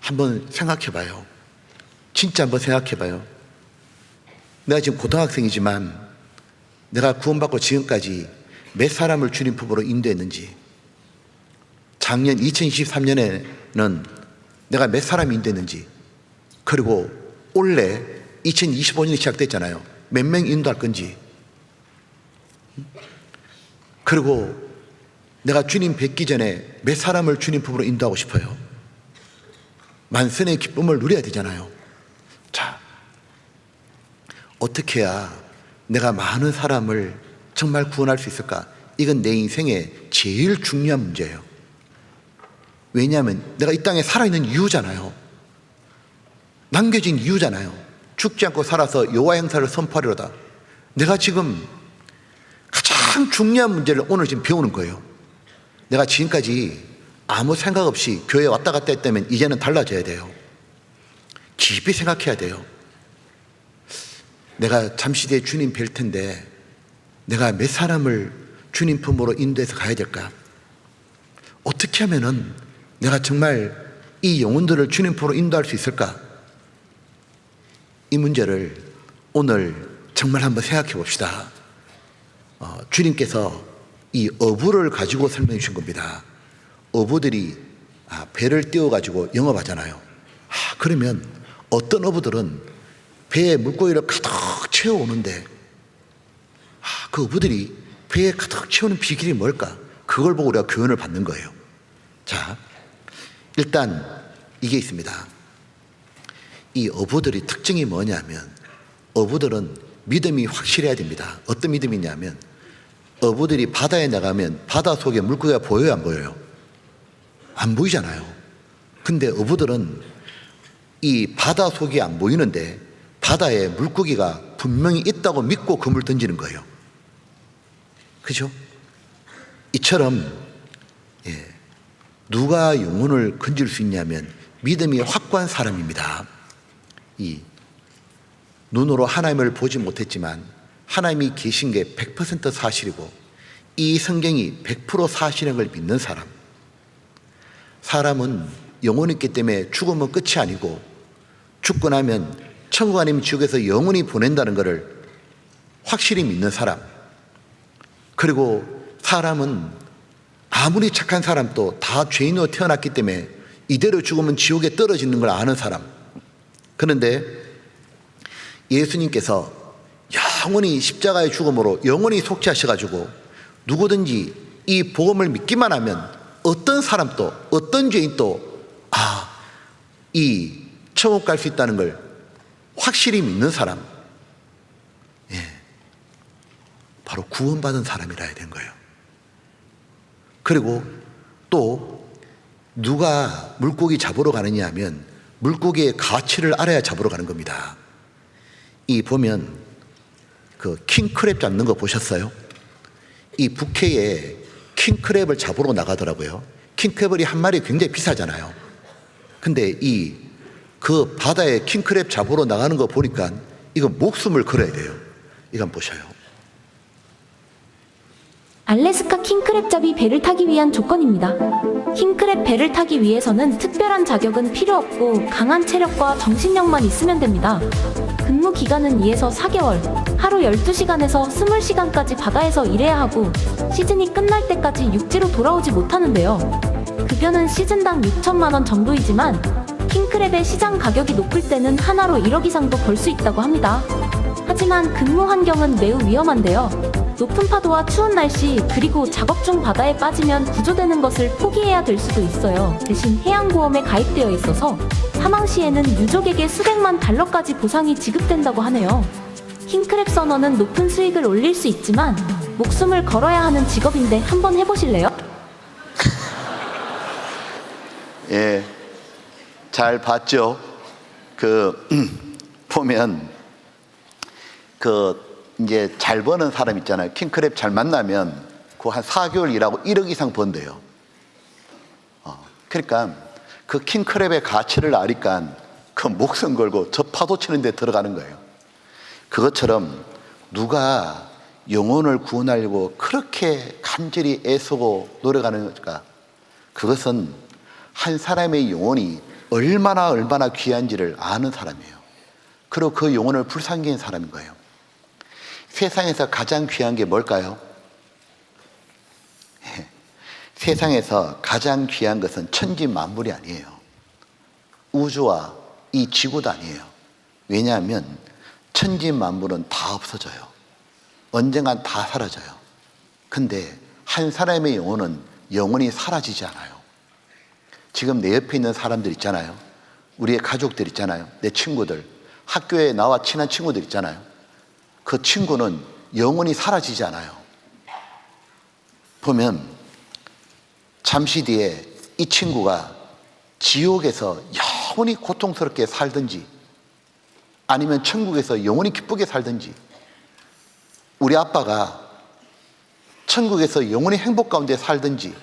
한번 생각해 봐요. 진짜 한번 생각해 봐요. 내가 지금 고등학생이지만 내가 구원받고 지금까지 몇 사람을 주님 품으로 인도했는지, 작년 2023년에는 내가 몇 사람 인도했는지, 그리고 올해 2025년이 시작됐잖아요. 몇 명 인도할 건지, 그리고 내가 주님 뵙기 전에 몇 사람을 주님 품으로 인도하고 싶어요. 만선의 기쁨을 누려야 되잖아요. 자, 어떻게 해야 내가 많은 사람을 정말 구원할 수 있을까? 이건 내 인생의 제일 중요한 문제예요. 왜냐하면 내가 이 땅에 살아있는 이유잖아요. 남겨진 이유잖아요. 죽지 않고 살아서 여호와 행사를 선포하리로다. 내가 지금 가장 중요한 문제를 오늘 지금 배우는 거예요. 내가 지금까지 아무 생각 없이 교회에 왔다 갔다 했다면 이제는 달라져야 돼요. 깊이 생각해야 돼요. 내가 잠시 뒤에 주님 뵐 텐데 내가 몇 사람을 주님 품으로 인도해서 가야 될까? 어떻게 하면은 내가 정말 이 영혼들을 주님 품으로 인도할 수 있을까? 이 문제를 오늘 정말 한번 생각해 봅시다. 주님께서 이 어부를 가지고 설명해 주신 겁니다. 어부들이 배를 띄워가지고 영업하잖아요. 그러면 어떤 어부들은 배에 물고기를 가득 채워오는데, 그 어부들이 배에 가득 채우는 비결이 뭘까? 그걸 보고 우리가 교훈을 받는 거예요. 자, 일단 이게 있습니다. 이 어부들의 특징이 뭐냐면, 어부들은 믿음이 확실해야 됩니다. 어떤 믿음이냐면, 어부들이 바다에 나가면 바다 속에 물고기가 보여요, 안 보여요? 안 보이잖아요. 근데 어부들은 이 바다 속이 안 보이는데 바다에 물고기가 분명히 있다고 믿고 그물 던지는 거예요. 그죠? 이처럼 누가 영혼을 건질 수 있냐면 믿음이 확고한 사람입니다. 이 눈으로 하나님을 보지 못했지만 하나님이 계신 게 100% 사실이고 이 성경이 100% 사실인 걸 믿는 사람. 사람은 영혼이 있기 때문에 죽으면 끝이 아니고 죽고 나면 천국 아니면 지옥에서 영원히 보낸다는 것을 확실히 믿는 사람. 그리고 사람은 아무리 착한 사람도 다 죄인으로 태어났기 때문에 이대로 죽으면 지옥에 떨어지는 걸 아는 사람. 그런데 예수님께서 영원히 십자가의 죽음으로 영원히 속죄하셔가지고 누구든지 이 복음을 믿기만 하면 어떤 사람도 어떤 죄인도 이 천국 갈 수 있다는 걸 확실히 믿는 사람, 바로 구원받은 사람이라 해야 되는 거예요. 그리고 또 누가 물고기 잡으러 가느냐 하면 물고기의 가치를 알아야 잡으러 가는 겁니다. 이 보면 그 킹크랩 잡는 거 보셨어요? 이 북해에 킹크랩을 잡으러 나가더라고요. 킹크랩이 한 마리 굉장히 비싸잖아요. 근데 그 바다에 킹크랩 잡으러 나가는 거 보니까 이거 목숨을 걸어야 돼요. 이거 한번 보셔요. 알래스카 킹크랩잡이 배를 타기 위한 조건입니다. 킹크랩 배를 타기 위해서는 특별한 자격은 필요 없고 강한 체력과 정신력만 있으면 됩니다. 근무 기간은 2에서 4개월, 하루 12시간에서 20시간까지 바다에서 일해야 하고 시즌이 끝날 때까지 육지로 돌아오지 못하는데요. 급여는 시즌당 6천만 원 정도이지만 킹크랩의 시장 가격이 높을 때는 하나로 1억 이상도 벌 수 있다고 합니다. 하지만 근무 환경은 매우 위험한데요. 높은 파도와 추운 날씨, 그리고 작업 중 바다에 빠지면 구조되는 것을 포기해야 될 수도 있어요. 대신 해양보험에 가입되어 있어서 사망 시에는 유족에게 수백만 달러까지 보상이 지급된다고 하네요. 킹크랩 선어는 높은 수익을 올릴 수 있지만 목숨을 걸어야 하는 직업인데 한번 해보실래요? 예, 잘 봤죠? 보면, 이제 잘 버는 사람 있잖아요. 킹크랩 잘 만나면 그 한 4개월 일하고 1억 이상 번대요. 그러니까 그 킹크랩의 가치를 아니까 그 목숨 걸고 저 파도 치는 데 들어가는 거예요. 그것처럼 누가 영혼을 구원하려고 그렇게 간절히 애쓰고 노력하는 걸까? 그것은 한 사람의 영혼이 얼마나 귀한지를 아는 사람이에요. 그리고 그 영혼을 불쌍히 한 사람인 거예요. 세상에서 가장 귀한 게 뭘까요? 세상에서 가장 귀한 것은 천지 만물이 아니에요. 우주와 이 지구도 아니에요. 왜냐하면 천지 만물은 다 없어져요. 언젠간 다 사라져요. 근데 한 사람의 영혼은 영원히 사라지지 않아요. 지금 내 옆에 있는 사람들 있잖아요. 우리의 가족들 있잖아요. 내 친구들, 학교에 나와 친한 친구들 있잖아요. 그 친구는 영원히 사라지지 않아요. 보면 잠시 뒤에 이 친구가 지옥에서 영원히 고통스럽게 살든지 아니면 천국에서 영원히 기쁘게 살든지, 우리 아빠가 천국에서 영원히 행복 가운데 살든지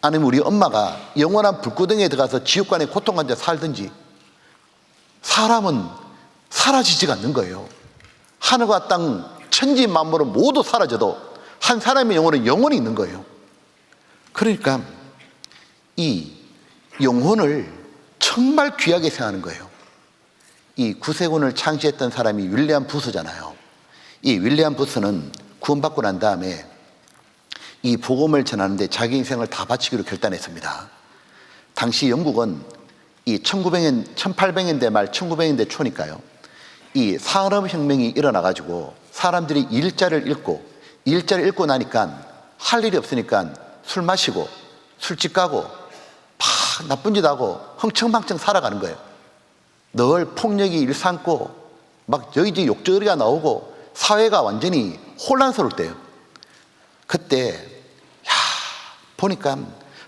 아니면 우리 엄마가 영원한 불구덩이에 들어가서 지옥관의 고통 가운데 살든지, 사람은 사라지지가 않는 거예요. 하늘과 땅 천지 만물은 모두 사라져도 한 사람의 영혼은 영원히 있는 거예요. 그러니까 이 영혼을 정말 귀하게 생각하는 거예요. 이 구세군을 창시했던 사람이 윌리엄 부스잖아요. 이 윌리엄 부스는 구원받고 난 다음에 이 복음을 전하는데 자기 인생을 다 바치기로 결단했습니다. 당시 영국은 이 1800년대 말 1900년대 초니까요. 이 산업혁명이 일어나가지고 사람들이 일자를 잃고 나니까 할 일이 없으니까 술 마시고 술집 가고 막 나쁜 짓 하고 흥청망청 살아가는 거예요. 늘 폭력이 일삼고 막 여기저기 욕조리가 나오고 사회가 완전히 혼란스러울 때예요. 그때 보니까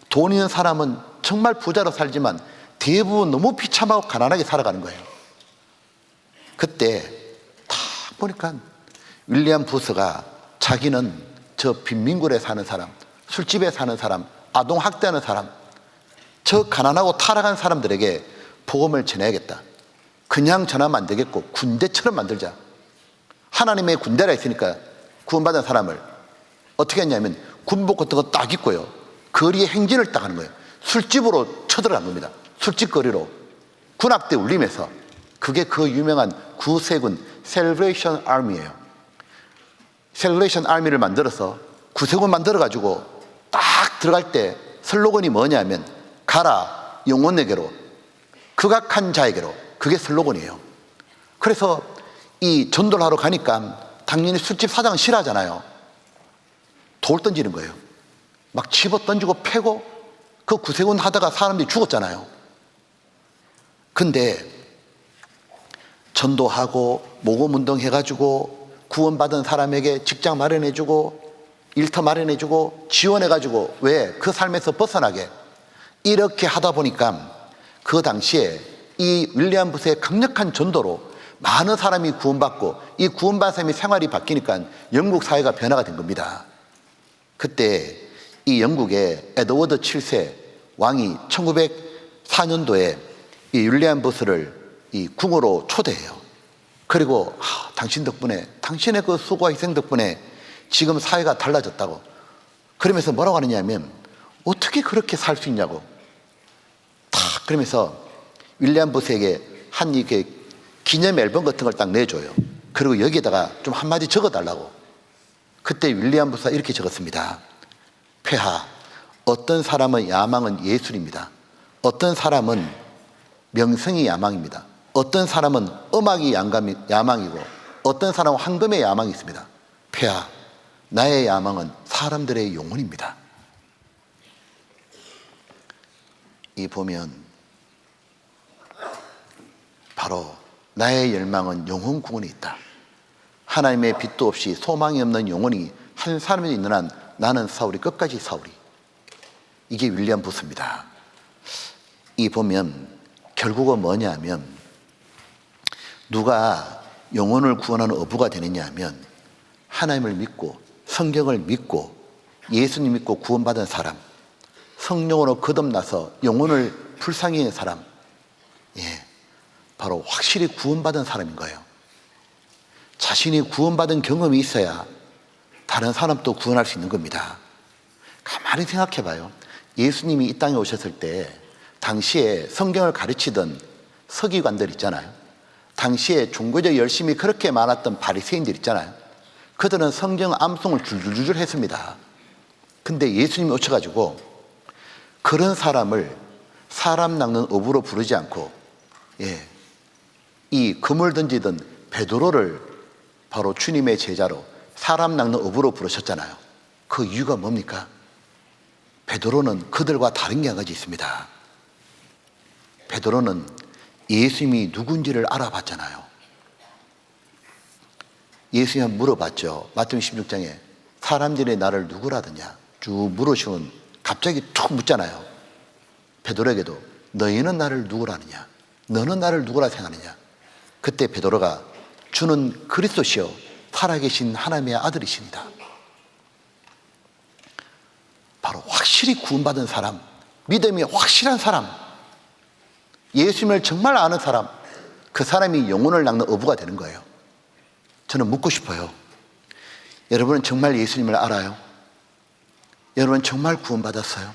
돈 있는 사람은 정말 부자로 살지만 대부분 너무 비참하고 가난하게 살아가는 거예요. 그때 다 보니까 윌리엄 부스가 자기는 저 빈민굴에 사는 사람, 술집에 사는 사람, 아동학대하는 사람, 저 가난하고 타락한 사람들에게 복음을 전해야겠다. 그냥 전하면 안 되겠고 군대처럼 만들자. 하나님의 군대가 있으니까 구원받은 사람을 어떻게 했냐면 군복 같은 거 딱 입고요, 거리에 행진을 딱 하는 거예요. 술집으로 쳐들어간 겁니다. 술집 거리로 군악대 울리면서. 그게 그 유명한 구세군 셀브레이션 아미예요. 셀브레이션 아미를 만들어서 구세군 만들어가지고 딱 들어갈 때 슬로건이 뭐냐면 가라 영혼에게로, 극악한 자에게로. 그게 슬로건이에요. 그래서 이 전도를 하러 가니까 당연히 술집 사장은 싫어하잖아요. 돌 던지는 거예요. 막 집어 던지고 패고, 그 구세군 하다가 사람들이 죽었잖아요. 근데 전도하고 모금운동 해가지고 구원받은 사람에게 직장 마련해주고 일터 마련해주고 지원해가지고, 왜? 그 삶에서 벗어나게. 이렇게 하다 보니까 그 당시에 이 윌리엄 부스의 강력한 전도로 많은 사람이 구원받고, 이 구원받은 사람이 생활이 바뀌니까 영국 사회가 변화가 된 겁니다. 그때 이 영국의 에드워드 7세 왕이 1904년도에 이 윌리엄 부스를 이 궁으로 초대해요. 그리고 당신 덕분에, 당신의 그 수고와 희생 덕분에 지금 사회가 달라졌다고. 그러면서 뭐라고 하느냐면 어떻게 그렇게 살 수 있냐고. 그러면서 윌리엄 부스에게 한 이렇게 기념 앨범 같은 걸 딱 내줘요. 그리고 여기에다가 좀 한마디 적어달라고. 그때 윌리엄 부스가 이렇게 적었습니다. 폐하, 어떤 사람의 야망은 예술입니다. 어떤 사람은 명성이 야망입니다. 어떤 사람은 음악이 야망이고 어떤 사람은 황금의 야망이 있습니다. 폐하, 나의 야망은 사람들의 영혼입니다. 이 보면 바로 나의 열망은 영혼 구원에 있다. 하나님의 빛도 없이 소망이 없는 영혼이 한 사람이 있는 한 나는 사울이 끝까지 사울이. 이게 윌리엄 부스입니다. 이 보면 결국은 뭐냐면 누가 영혼을 구원하는 어부가 되느냐 하면 하나님을 믿고 성경을 믿고 예수님 믿고 구원받은 사람, 성령으로 거듭나서 영혼을 불쌍히 한 사람, 바로 확실히 구원받은 사람인 거예요. 자신이 구원받은 경험이 있어야 다른 사람도 구원할 수 있는 겁니다. 가만히 생각해 봐요. 예수님이 이 땅에 오셨을 때 당시에 성경을 가르치던 서기관들 있잖아요. 당시에 종교적 열심이 그렇게 많았던 바리새인들 있잖아요. 그들은 성경 암송을 줄줄줄 했습니다. 근데 예수님이 오셔가지고 그런 사람을 사람 낚는 어부로 부르지 않고 이 금을 던지던 베드로를 바로 주님의 제자로 사람 낚는 어부로 부르셨잖아요. 그 이유가 뭡니까? 베드로는 그들과 다른 게 한 가지 있습니다. 베드로는 예수님이 누군지를 알아봤잖아요. 예수님이 물어봤죠. 마태복음 16장에 사람들이 나를 누구라더냐 쭉 물으시면 갑자기 툭 묻잖아요. 베드로에게도 너희는 나를 누구라느냐, 너는 나를 누구라 생각하느냐. 그때 베드로가 주는 그리스도시요 살아계신 하나님의 아들이십니다. 바로 확실히 구원받은 사람, 믿음이 확실한 사람, 예수님을 정말 아는 사람, 그 사람이 영혼을 낚는 어부가 되는 거예요. 저는 묻고 싶어요. 여러분은 정말 예수님을 알아요? 여러분 정말 구원받았어요?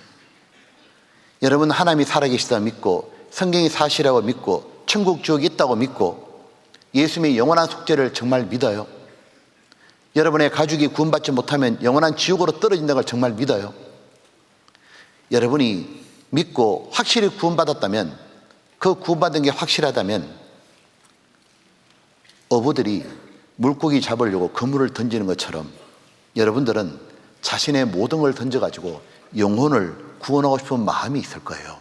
여러분 하나님이 살아계시다 믿고 성경이 사실이라고 믿고 천국 지옥이 있다고 믿고 예수님의 영원한 속죄를 정말 믿어요? 여러분의 가족이 구원받지 못하면 영원한 지옥으로 떨어진다는 걸 정말 믿어요? 여러분이 믿고 확실히 구원받았다면, 그 구원받은 게 확실하다면 어부들이 물고기 잡으려고 그물을 던지는 것처럼 여러분들은 자신의 모든 걸 던져가지고 영혼을 구원하고 싶은 마음이 있을 거예요.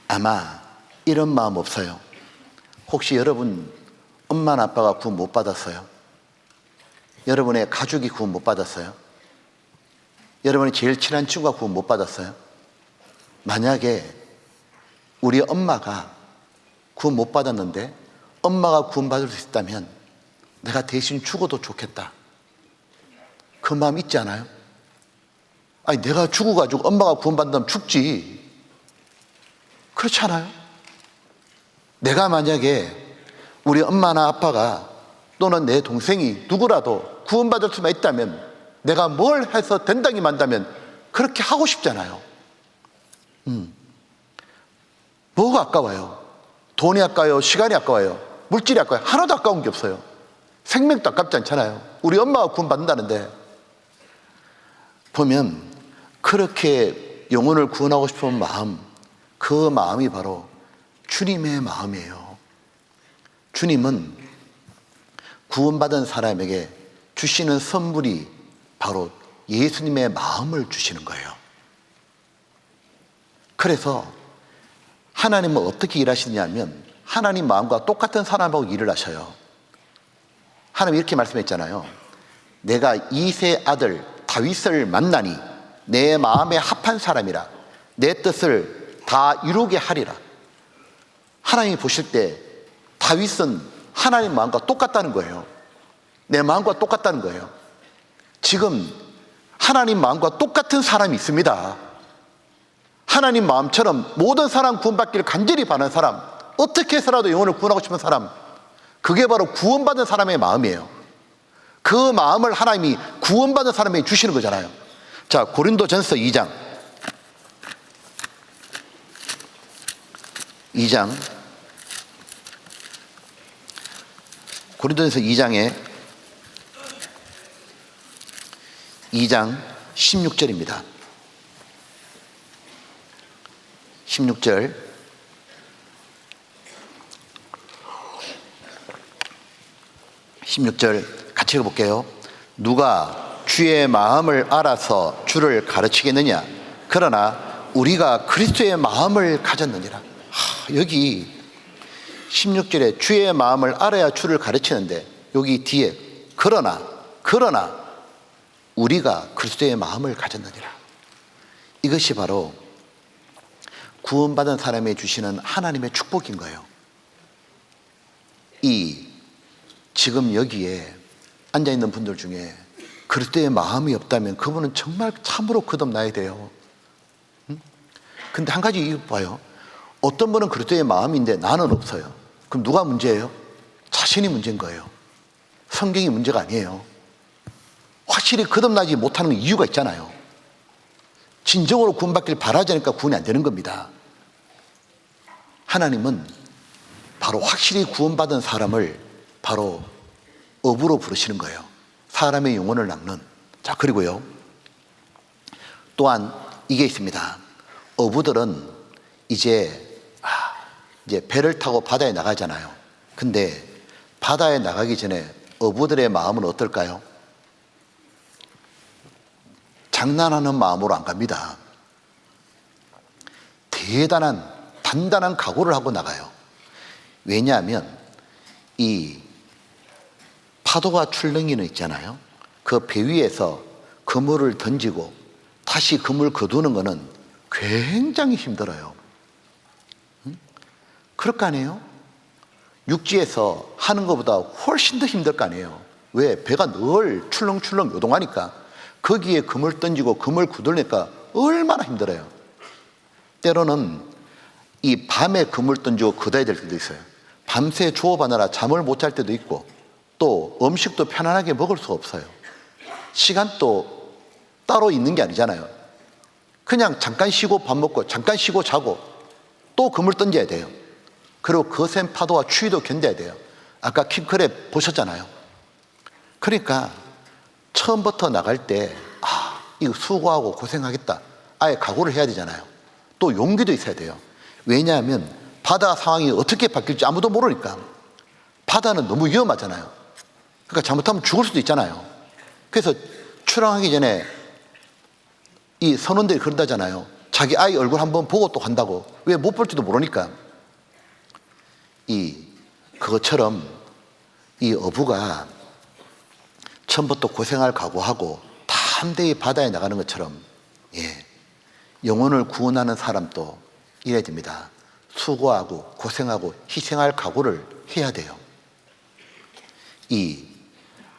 아마 이런 마음 없어요? 혹시 여러분 엄마나 아빠가 구원 못 받았어요? 여러분의 가족이 구원 못 받았어요? 여러분이 제일 친한 친구가 구원 못 받았어요? 만약에 우리 엄마가 구원 못 받았는데 엄마가 구원 받을 수 있다면 내가 대신 죽어도 좋겠다, 그 마음 있지 않아요? 아니 내가 죽어가지고 엄마가 구원 받는다면 죽지, 그렇지 않아요? 내가 만약에 우리 엄마나 아빠가 또는 내 동생이 누구라도 구원받을 수만 있다면 내가 뭘 해서 된다기 만다면 그렇게 하고 싶잖아요. 뭐가 아까워요? 돈이 아까워요? 시간이 아까워요? 물질이 아까워요? 하나도 아까운 게 없어요. 생명도 아깝지 않잖아요. 우리 엄마가 구원 받는다는데. 보면 그렇게 영혼을 구원하고 싶은 마음, 그 마음이 바로 주님의 마음이에요. 주님은 구원받은 사람에게 주시는 선물이 바로 예수님의 마음을 주시는 거예요. 그래서 하나님은 어떻게 일하시냐면 하나님 마음과 똑같은 사람하고 일을 하셔요. 하나님 이렇게 말씀했잖아요. 내가 이세 아들 다윗을 만나니 내 마음에 합한 사람이라 내 뜻을 다 이루게 하리라. 하나님이 보실 때 다윗은 하나님 마음과 똑같다는 거예요. 내 마음과 똑같다는 거예요. 지금 하나님 마음과 똑같은 사람이 있습니다. 하나님 마음처럼 모든 사람 구원받기를 간절히 바라는 사람, 어떻게 해서라도 영혼을 구원하고 싶은 사람, 그게 바로 구원받은 사람의 마음이에요. 그 마음을 하나님이 구원받은 사람에게 주시는 거잖아요. 자, 고린도전서 2장 고린도전서 2장 16절입니다. 16절 같이 읽어볼게요. 누가 주의 마음을 알아서 주를 가르치겠느냐? 그러나 우리가 그리스도의 마음을 가졌느니라. 여기 16절에 주의 마음을 알아야 주를 가르치는데 여기 뒤에 그러나 우리가 그리스도의 마음을 가졌느니라. 이것이 바로 구원받은 사람이 주시는 하나님의 축복인 거예요. 이 지금 여기에 앉아있는 분들 중에 그리스도의 마음이 없다면 그분은 정말 참으로 거듭나야 돼요. 근데 한 가지 이거 봐요. 어떤 분은 그리스도의 마음인데 나는 없어요. 그럼 누가 문제예요? 자신이 문제인 거예요. 성경이 문제가 아니에요. 확실히 거듭나지 못하는 이유가 있잖아요. 진정으로 구원받길 바라지 않으니까 구원이 안 되는 겁니다. 하나님은 바로 확실히 구원받은 사람을 바로 어부로 부르시는 거예요. 사람의 영혼을 낚는. 자, 그리고요, 또한 이게 있습니다. 어부들은 이제 배를 타고 바다에 나가잖아요. 근데 바다에 나가기 전에 어부들의 마음은 어떨까요? 장난하는 마음으로 안 갑니다. 대단한 단단한 각오를 하고 나가요. 왜냐하면 이 파도가 출렁이는 있잖아요. 그 배 위에서 그물을 던지고 다시 그물 거두는 거는 굉장히 힘들어요. 그럴 거 아니에요? 육지에서 하는 것보다 훨씬 더 힘들 거 아니에요. 왜? 배가 늘 출렁출렁 요동하니까 거기에 그물 던지고 그물 구들니까 얼마나 힘들어요. 때로는 이 밤에 그물 던지고 거둬야 될 때도 있어요. 밤새 조업하느라 잠을 못 잘 때도 있고, 또 음식도 편안하게 먹을 수가 없어요. 시간도 따로 있는 게 아니잖아요. 그냥 잠깐 쉬고 밥 먹고 잠깐 쉬고 자고 또 그물 던져야 돼요. 그리고 거센 파도와 추위도 견뎌야 돼요. 아까 킹크랩 보셨잖아요. 그러니까 처음부터 나갈 때 이거 수고하고 고생하겠다, 아예 각오를 해야 되잖아요. 또 용기도 있어야 돼요. 왜냐하면 바다 상황이 어떻게 바뀔지 아무도 모르니까. 바다는 너무 위험하잖아요. 그러니까 잘못하면 죽을 수도 있잖아요. 그래서 출항하기 전에 이 선원들이 그런다잖아요. 자기 아이 얼굴 한번 보고 또 간다고. 왜 못 볼지도 모르니까. 그것처럼 이 어부가 처음부터 고생할 각오하고 담대히 바다에 나가는 것처럼, 영혼을 구원하는 사람도 이래야 됩니다. 수고하고 고생하고 희생할 각오를 해야 돼요. 이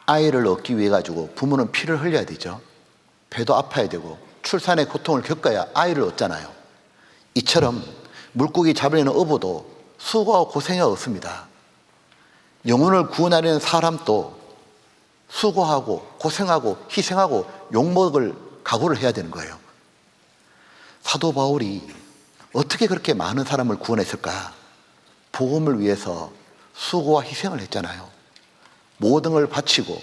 아이를 얻기 위해 가지고 부모는 피를 흘려야 되죠. 배도 아파야 되고 출산의 고통을 겪어야 아이를 얻잖아요. 이처럼 물고기 잡으려는 어부도 수고하고 고생해야 얻습니다. 영혼을 구원하려는 사람도 수고하고 고생하고 희생하고 욕먹을 각오를 해야 되는 거예요. 사도 바울이 어떻게 그렇게 많은 사람을 구원했을까? 복음을 위해서 수고와 희생을 했잖아요. 모든 걸 바치고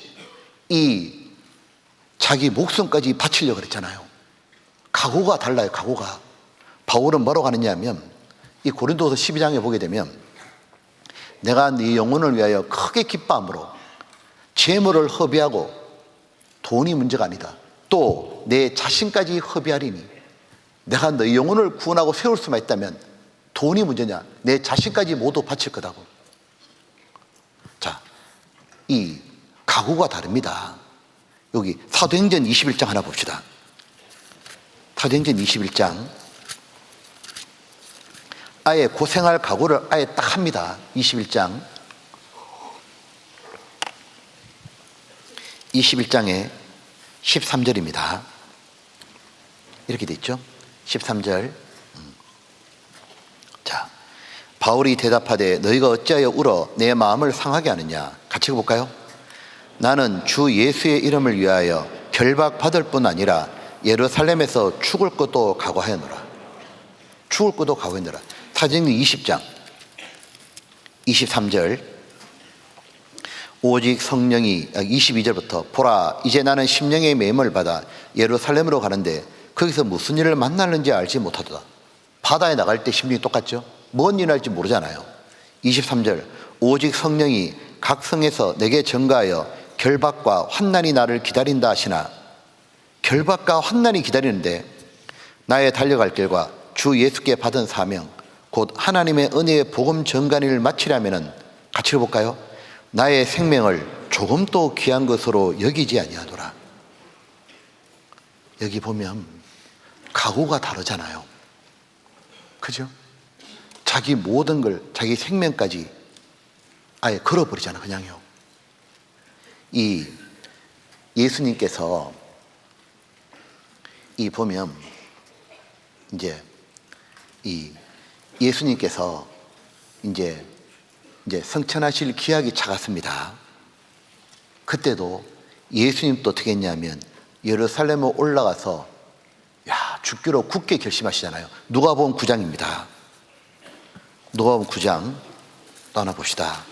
자기 목숨까지 바치려고 그랬잖아요. 각오가 달라요. 각오가. 바울은 뭐라고 하느냐 하면 이 고린도서 12장에 보게 되면 내가 네 영혼을 위하여 크게 기뻐함으로 재물을 허비하고, 돈이 문제가 아니다, 또 내 자신까지 허비하리니, 내가 너 영혼을 구원하고 세울 수만 있다면 돈이 문제냐, 내 자신까지 모두 바칠 거다고. 자, 이 각오가 다릅니다. 여기 사도행전 21장 하나 봅시다. 사도행전 21장 아예 고생할 각오를 아예 딱 합니다. 21장에 13절입니다. 이렇게 돼 있죠. 13절. 자, 바울이 대답하되 너희가 어찌하여 울어 내 마음을 상하게 하느냐. 같이 볼까요? 나는 주 예수의 이름을 위하여 결박받을 뿐 아니라 예루살렘에서 죽을 것도 각오하였노라. 죽을 것도 각오했노라. 사도행전 20장 23절. 오직 성령이, 22절부터 보라 이제 나는 심령의 매임을 받아 예루살렘으로 가는데 거기서 무슨 일을 만나는지 알지 못하도다. 바다에 나갈 때 심령이 똑같죠. 뭔 일을 할지 모르잖아요. 23절. 오직 성령이 각 성에서 내게 전가하여 결박과 환난이 나를 기다린다 하시나. 결박과 환난이 기다리는데 나의 달려갈 길과 주 예수께 받은 사명 곧 하나님의 은혜의 복음 전가를 마치려면은 같이 해볼까요? 나의 생명을 조금도 귀한 것으로 여기지 아니하노라. 여기 보면 각오가 다르잖아요. 그죠? 자기 모든 걸, 자기 생명까지 아예 걸어버리잖아, 그냥요. 이 예수님께서 이 보면 이제 이 예수님께서 이제 성천하실 기약이 차갔습니다. 그때도 예수님도 어떻게 했냐면 예루살렘에 올라가서 죽기로 굳게 결심하시잖아요. 누가복음 9장입니다. 누가복음 9장 또 하나 봅시다.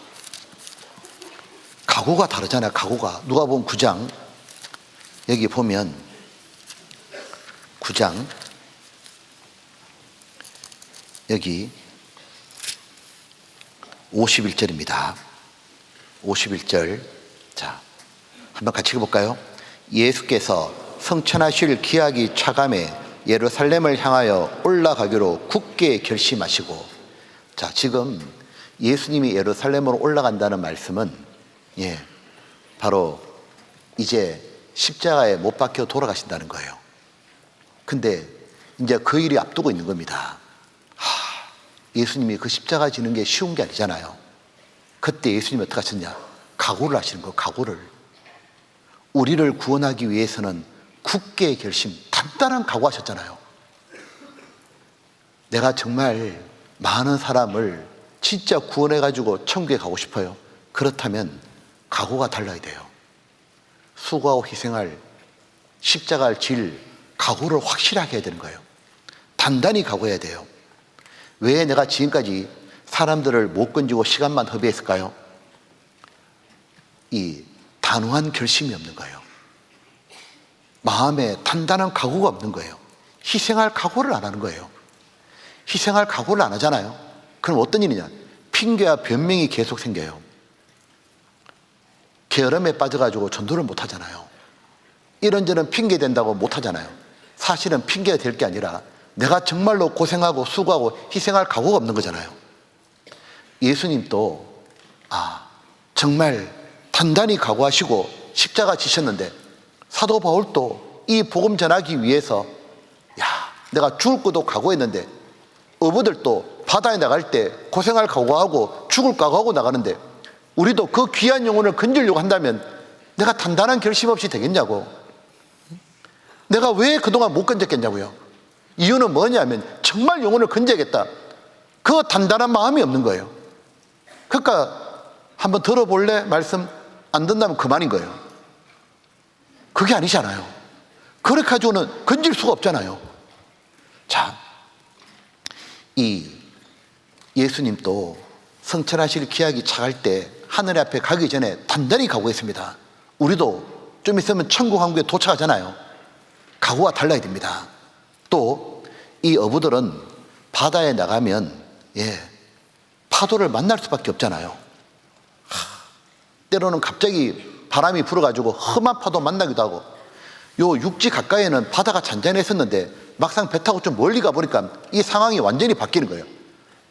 각오가 다르잖아요. 각오가. 누가복음 9장 여기 보면 9장 여기 51절입니다. 51절. 자, 한번 같이 읽어볼까요? 예수께서 성천하실 기약이 차감해 예루살렘을 향하여 올라가기로 굳게 결심하시고. 자, 지금 예수님이 예루살렘으로 올라간다는 말씀은 바로 이제 십자가에 못 박혀 돌아가신다는 거예요. 근데 이제 그 일이 앞두고 있는 겁니다. 예수님이 그 십자가 지는 게 쉬운 게 아니잖아요. 그때 예수님이 어떻게 하셨냐? 각오를 하시는 거예요. 각오를. 우리를 구원하기 위해서는 굳게 결심, 단단한 각오하셨잖아요. 내가 정말 많은 사람을 진짜 구원해가지고 천국에 가고 싶어요. 그렇다면 각오가 달라야 돼요. 수고하고 희생할, 십자가를 질 각오를 확실하게 해야 되는 거예요. 단단히 각오해야 돼요. 왜 내가 지금까지 사람들을 못 건지고 시간만 허비했을까요? 이 단호한 결심이 없는 거예요. 마음에 단단한 각오가 없는 거예요. 희생할 각오를 안 하는 거예요. 희생할 각오를 안 하잖아요. 그럼 어떤 일이냐? 핑계와 변명이 계속 생겨요. 게으름에 빠져가지고 전도를 못 하잖아요. 이런저런 핑계 된다고 못 하잖아요. 사실은 핑계가 될 게 아니라 내가 정말로 고생하고 수고하고 희생할 각오가 없는 거잖아요. 예수님도 정말 단단히 각오하시고 십자가 지셨는데, 사도 바울도 이 복음 전하기 위해서 내가 죽을 것도 각오했는데, 어부들도 바다에 나갈 때 고생할 각오하고 죽을 각오하고 나가는데, 우리도 그 귀한 영혼을 건지려고 한다면 내가 단단한 결심 없이 되겠냐고. 내가 왜 그동안 못 건졌겠냐고요. 이유는 뭐냐면 정말 영혼을 건져야겠다, 그 단단한 마음이 없는 거예요. 그러니까 한번 들어볼래? 말씀 안 듣는다면 그만인 거예요. 그게 아니잖아요. 그렇게 가지고는 건질 수가 없잖아요. 자, 이 예수님도 성천하실 기약이 차갈 때 하늘 앞에 가기 전에 단단히 각오했습니다. 우리도 좀 있으면 천국 항구에 도착하잖아요. 각오가 달라야 됩니다. 또 이 어부들은 바다에 나가면 파도를 만날 수밖에 없잖아요. 때로는 갑자기 바람이 불어가지고 험한 파도 만나기도 하고, 요 육지 가까이에는 바다가 잔잔했었는데 막상 배 타고 좀 멀리 가보니까 이 상황이 완전히 바뀌는 거예요.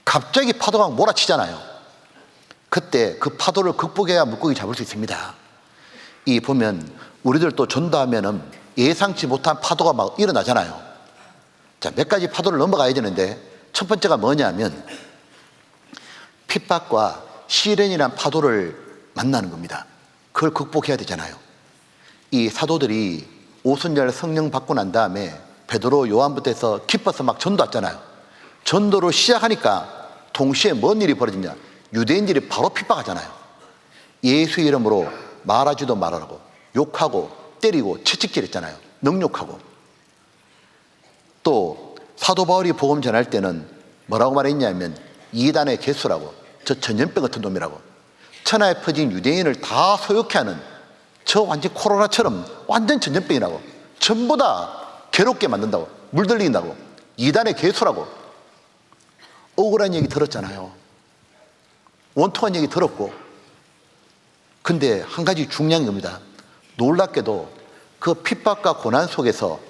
갑자기 파도가 몰아치잖아요. 그때 그 파도를 극복해야 물고기 잡을 수 있습니다. 이 보면 우리들도 전도하면은 예상치 못한 파도가 막 일어나잖아요. 자, 몇 가지 파도를 넘어가야 되는데, 첫 번째가 뭐냐면 핍박과 시련이란 파도를 만나는 겁니다. 그걸 극복해야 되잖아요. 이 사도들이 오순절 성령 받고 난 다음에 베드로, 요한부터 해서 기뻐서 막 전도했잖아요. 전도를 시작하니까 동시에 뭔 일이 벌어지냐? 유대인들이 바로 핍박하잖아요. 예수 이름으로 말하지도 말하라고 욕하고 때리고 채찍질했잖아요. 능욕하고. 또 사도 바울이 복음 전할 때는 뭐라고 말했냐면 이단의 개수라고, 저 전염병 같은 놈이라고, 천하에 퍼진 유대인을 다 소욕해 하는 저 완전 코로나처럼 완전 전염병이라고, 전부 다 괴롭게 만든다고, 물들린다고, 이단의 개수라고. 억울한 얘기 들었잖아요. 원통한 얘기 들었고. 근데 한 가지 중요한 겁니다. 놀랍게도 그 핍박과 고난 속에서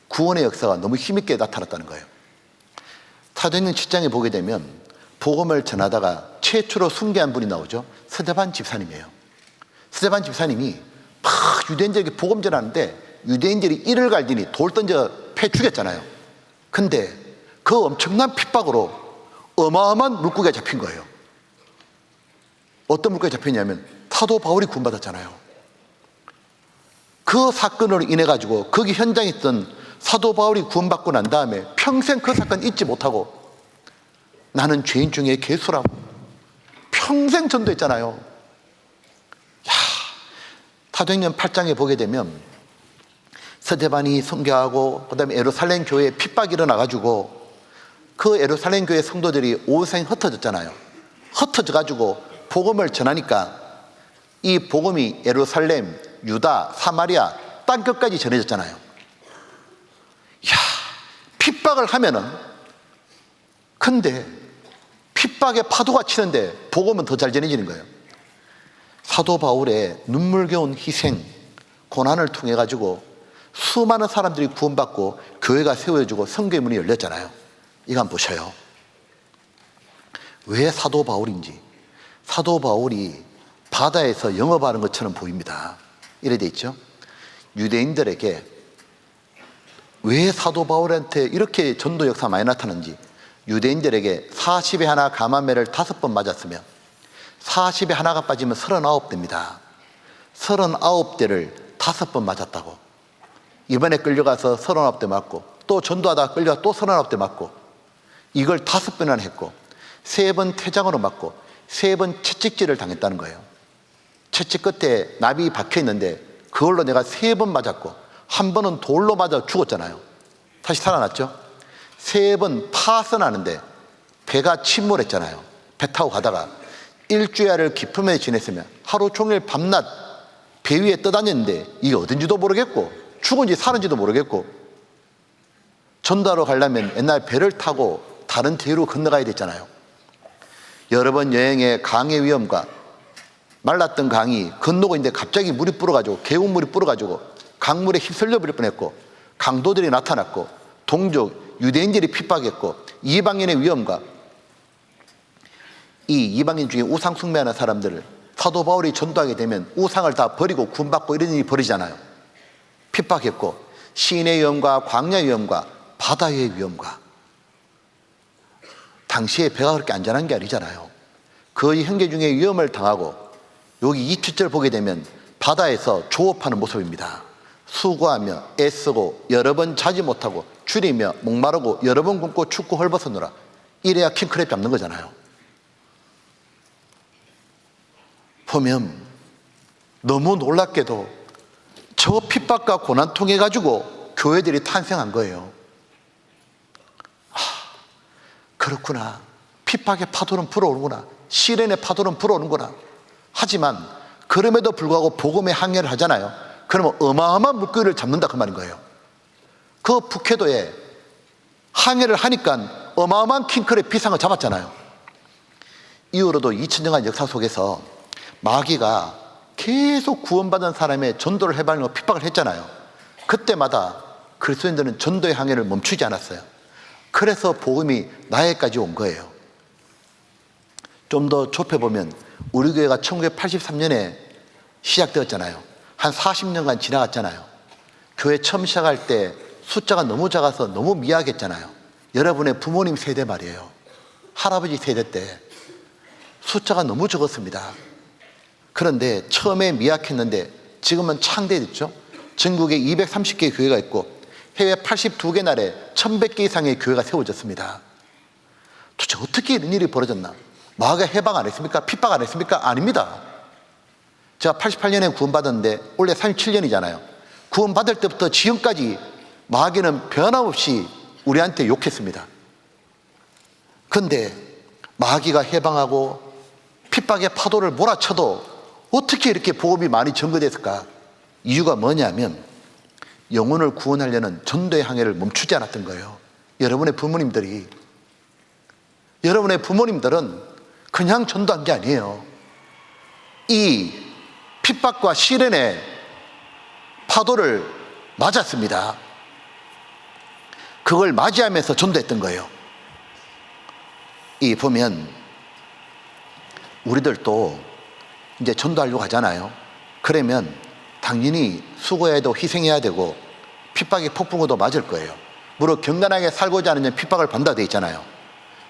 구원의 역사가 너무 힘있게 나타났다는 거예요. 사도행전 7장에 보게 되면 복음을 전하다가 최초로 순교한 분이 나오죠. 스데반 집사님이에요. 스데반 집사님이 막 유대인들에게 복음 전하는데 유대인들이 이를 갈더니 돌 던져 패 죽였잖아요. 근데 그 엄청난 핍박으로 어마어마한 물고기가 잡힌 거예요. 어떤 물고기가 잡혔냐면 사도 바울이 구원받았잖아요. 그 사건으로 인해 가지고 거기 현장에 있던 사도 바울이 구원받고 난 다음에 평생 그 사건 잊지 못하고 나는 죄인 중에 괴수라고 평생 전도했잖아요. 야, 사도행전 8장에 보게 되면 스데반이 선교하고 그다음에 예루살렘 교회에 핍박이 일어나가지고 그 예루살렘 교회 성도들이 오생 흩어졌잖아요. 흩어져 가지고 복음을 전하니까 이 복음이 예루살렘, 유다, 사마리아 땅끝까지 전해졌잖아요. 야, 핍박을 하면은 근데 핍박의 파도가 치는데 복음은 더 잘 전해지는 거예요. 사도 바울의 눈물겨운 희생, 고난을 통해 가지고 수많은 사람들이 구원받고 교회가 세워지고 성교의 문이 열렸잖아요. 이거 한번 보셔요. 왜 사도 바울인지. 사도 바울이 바다에서 영업하는 것처럼 보입니다. 이래 돼 있죠. 유대인들에게 왜 사도 바울한테 이렇게 전도 역사 많이 나타나는지. 유대인들에게 40에 하나 가만매를 5번 맞았으면 40에 하나가 빠지면 39대입니다. 39대를 5번 맞았다고. 이번에 끌려가서 39대 맞고 또 전도하다가 끌려가 또 39대 맞고 이걸 5번이나 했고 3번 퇴장으로 맞고 3번 채찍질을 당했다는 거예요. 채찍 끝에 나비 박혀 있는데 그걸로 내가 3번 맞았고 한 번은 돌로 맞아 죽었잖아요. 다시 살아났죠. 3번 파선하는데 배가 침몰했잖아요. 배 타고 가다가 일주일을 기품에 지냈으면 하루 종일 밤낮 배 위에 떠다녔는데 이게 어딘지도 모르겠고 죽은지 사는지도 모르겠고 전도하러 가려면 옛날 배를 타고 다른 대로 건너가야 됐잖아요. 여러 번 여행에 강의 위험과 말랐던 강이 건너고 있는데 갑자기 물이 불어가지고 계곡물이 불어가지고 강물에 휩쓸려 버릴 뻔했고 강도들이 나타났고 동족 유대인들이 핍박했고 이방인의 위험과 이 이방인 중에 우상 숭배하는 사람들을 사도 바울이 전도하게 되면 우상을 다 버리고 구원받고 이런 일이 벌어지잖아요. 핍박했고 시인의 위험과 광야의 위험과 바다의 위험과 당시에 배가 그렇게 안전한 게 아니잖아요. 그 형제 중에 위험을 당하고 여기 27절 보게 되면 바다에서 조업하는 모습입니다. 수고하며 애쓰고 여러 번 자지 못하고 줄이며 목마르고 여러 번 굶고 춥고 헐벗어노라. 이래야 킹크랩 잡는 거잖아요. 보면 너무 놀랍게도 저 핍박과 고난 통해 가지고 교회들이 탄생한 거예요. 그렇구나. 핍박의 파도는 불어오는구나. 시련의 파도는 불어오는구나. 하지만 그럼에도 불구하고 복음의 항해를 하잖아요. 그러면 어마어마한 물고기를 잡는다 그 말인 거예요. 그 북해도에 항해를 하니까 어마어마한 킹크랩 비상을 잡았잖아요. 이후로도 2000년간 역사 속에서 마귀가 계속 구원받은 사람의 전도를 해발로 핍박을 했잖아요. 그때마다 그리스도인들은 전도의 항해를 멈추지 않았어요. 그래서 복음이 나에까지 온 거예요. 좀 더 좁혀보면 우리 교회가 1983년에 시작되었잖아요. 한 40년간 지나갔잖아요. 교회 처음 시작할 때 숫자가 너무 작아서 너무 미약했잖아요. 여러분의 부모님 세대 말이에요. 할아버지 세대 때 숫자가 너무 적었습니다. 그런데 처음에 미약했는데 지금은 창대됐죠. 전국에 230개 교회가 있고 해외 82개 나라에 1100개 이상의 교회가 세워졌습니다. 도대체 어떻게 이런 일이 벌어졌나? 마귀가 해방 안 했습니까? 핍박 안 했습니까? 아닙니다. 제가 88년에 구원받았는데 올해 37년이잖아요. 구원받을 때부터 지금까지 마귀는 변함없이 우리한테 욕했습니다. 그런데 마귀가 해방하고 핍박의 파도를 몰아쳐도 어떻게 이렇게 복음이 많이 전거됐을까? 이유가 뭐냐면 영혼을 구원하려는 전도의 항해를 멈추지 않았던 거예요. 여러분의 부모님들은 그냥 전도한 게 아니에요. 이 핍박과 시련의 파도를 맞았습니다. 그걸 맞이하면서 전도했던 거예요. 이 보면 우리들도 이제 전도하려고 하잖아요. 그러면 당연히 수고해야 되고 희생해야 되고 핍박의 폭풍우도 맞을 거예요. 물론 경건하게 살고자 하는 핍박을 받는다 돼 있잖아요.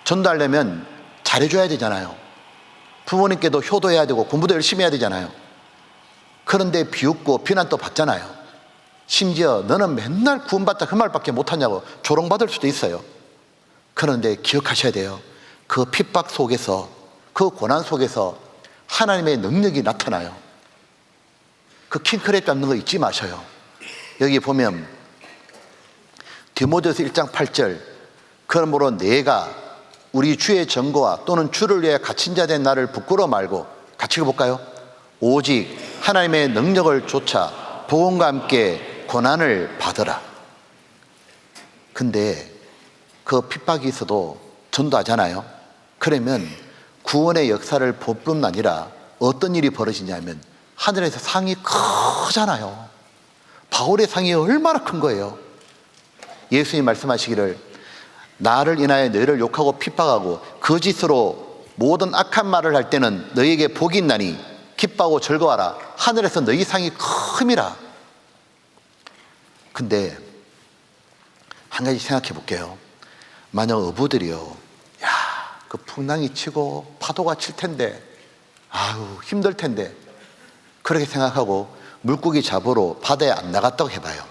전도하려면 잘해줘야 되잖아요. 부모님께도 효도해야 되고 공부도 열심히 해야 되잖아요. 그런데 비웃고 비난도 받잖아요. 심지어 너는 맨날 구원받다 그 말밖에 못하냐고 조롱받을 수도 있어요. 그런데 기억하셔야 돼요. 그 핍박 속에서, 그 고난 속에서 하나님의 능력이 나타나요. 그 킹크랩 잡는 거 잊지 마셔요. 여기 보면 디모데후서 1장 8절, 그러므로 내가 우리 주의 전거와 또는 주를 위해 갇힌 자 된 나를 부끄러워 말고, 같이 읽어볼까요? 오직 하나님의 능력을 좇아 복음과 함께 고난을 받으라. 근데 그 핍박이 있어도 전도하잖아요. 그러면 구원의 역사를 볼 뿐 아니라 어떤 일이 벌어지냐면 하늘에서 상이 크잖아요. 바울의 상이 얼마나 큰 거예요. 예수님이 말씀하시기를 나를 인하여 너희를 욕하고 핍박하고 거짓으로 모든 악한 말을 할 때는 너희에게 복이 있나니 기뻐하고 즐거워하라. 하늘에서 너희 상이 큼이라. 근데 한 가지 생각해 볼게요. 만약 어부들이요, 야, 그 풍랑이 치고 파도가 칠 텐데, 아유, 힘들 텐데, 그렇게 생각하고 물고기 잡으러 바다에 안 나갔다고 해봐요.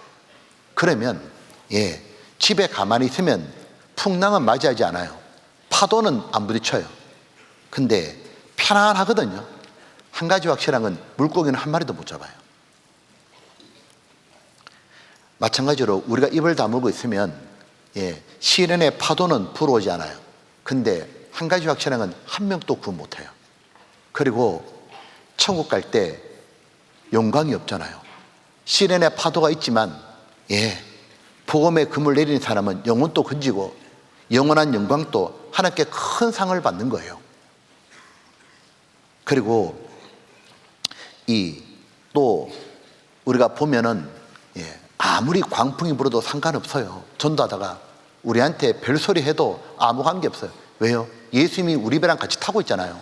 그러면, 예, 집에 가만히 있으면 풍랑은 맞이하지 않아요. 파도는 안 부딪혀요. 근데 편안하거든요. 한 가지 확실한 건 물고기는 한 마리도 못 잡아요. 마찬가지로 우리가 입을 다물고 있으면, 예, 시련의 파도는 불어오지 않아요. 근데 한 가지 확실한 건 한 명도 구원 못해요. 그리고 천국 갈 때 영광이 없잖아요. 시련의 파도가 있지만, 예, 복음의 금을 내리는 사람은 영혼도 건지고 영원한 영광도 하나님께 큰 상을 받는 거예요. 그리고 또 우리가 보면은, 예, 아무리 광풍이 불어도 상관없어요. 전도하다가 우리한테 별소리 해도 아무 관계 없어요. 왜요? 예수님이 우리 배랑 같이 타고 있잖아요.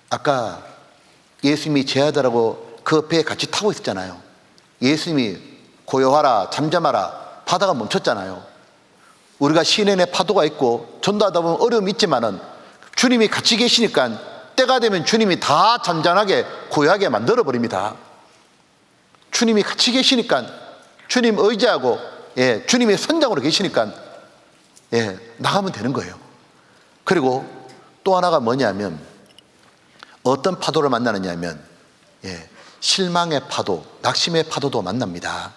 아까 예수님이 제 아들하고 그 배에 같이 타고 있었잖아요. 예수님이 고요하라, 잠잠하라, 바다가 멈췄잖아요. 우리가 시내에 파도가 있고 전도하다 보면 어려움이 있지만은 주님이 같이 계시니까 때가 되면 주님이 다 잔잔하게 고요하게 만들어 버립니다. 주님이 같이 계시니까, 주님 의지하고, 예, 주님의 선장으로 계시니까, 예, 나가면 되는 거예요. 그리고 또 하나가 뭐냐면, 어떤 파도를 만나느냐 하면, 예, 실망의 파도, 낙심의 파도도 만납니다.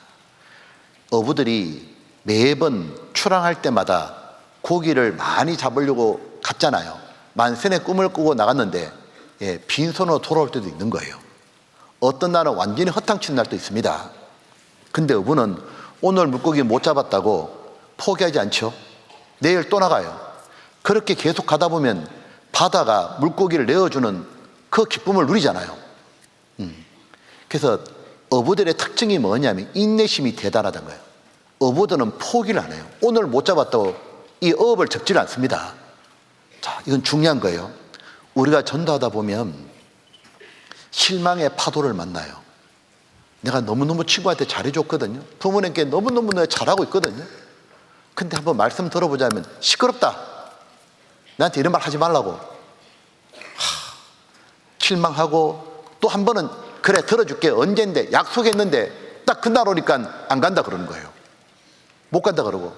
어부들이 매번 출항할 때마다 고기를 많이 잡으려고 갔잖아요. 만선의 꿈을 꾸고 나갔는데, 예, 빈손으로 돌아올 때도 있는 거예요. 어떤 날은 완전히 허탕치는 날도 있습니다. 근데 어부는 오늘 물고기 못 잡았다고 포기하지 않죠. 내일 또 나가요. 그렇게 계속 가다 보면 바다가 물고기를 내어주는 그 기쁨을 누리잖아요. 그래서 어부들의 특징이 뭐냐면 인내심이 대단하다는 거예요. 어부들은 포기를 안 해요. 오늘 못 잡았다고 이 어업을 접질 않습니다. 자, 이건 중요한 거예요. 우리가 전도하다 보면 실망의 파도를 만나요. 내가 너무너무 친구한테 잘해줬거든요. 부모님께 너무너무 내가 잘하고 있거든요. 근데 한번 말씀 들어보자면 시끄럽다. 나한테 이런 말 하지 말라고. 실망하고 또 한 번은 그래 들어줄게 언젠데 약속했는데 딱 그날 오니까 안 간다 그러는 거예요. 못 간다 그러고.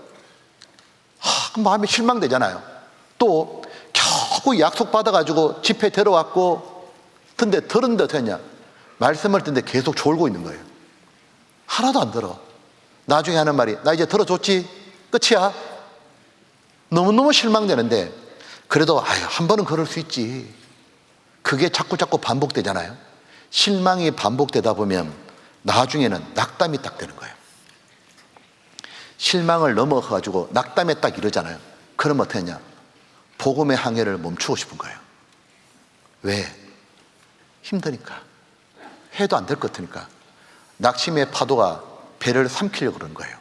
그럼 마음이 실망되잖아요. 또 겨우 약속 받아가지고 집회 데려왔고 근데 들었는데 어떻게 했냐? 말씀을 듣는데 계속 졸고 있는 거예요. 하나도 안 들어. 나중에 하는 말이 나 이제 들어줬지? 끝이야? 너무너무 실망되는데 그래도 아유 한 번은 그럴 수 있지. 그게 자꾸 반복되잖아요. 실망이 반복되다 보면 나중에는 낙담이 딱 되는 거예요. 실망을 넘어가가지고 낙담에 딱 이러잖아요. 그럼 어떻게 했냐? 복음의 항해를 멈추고 싶은 거예요. 왜? 힘드니까. 해도 안 될 것 같으니까. 낙심의 파도가 배를 삼키려고 그러는 거예요.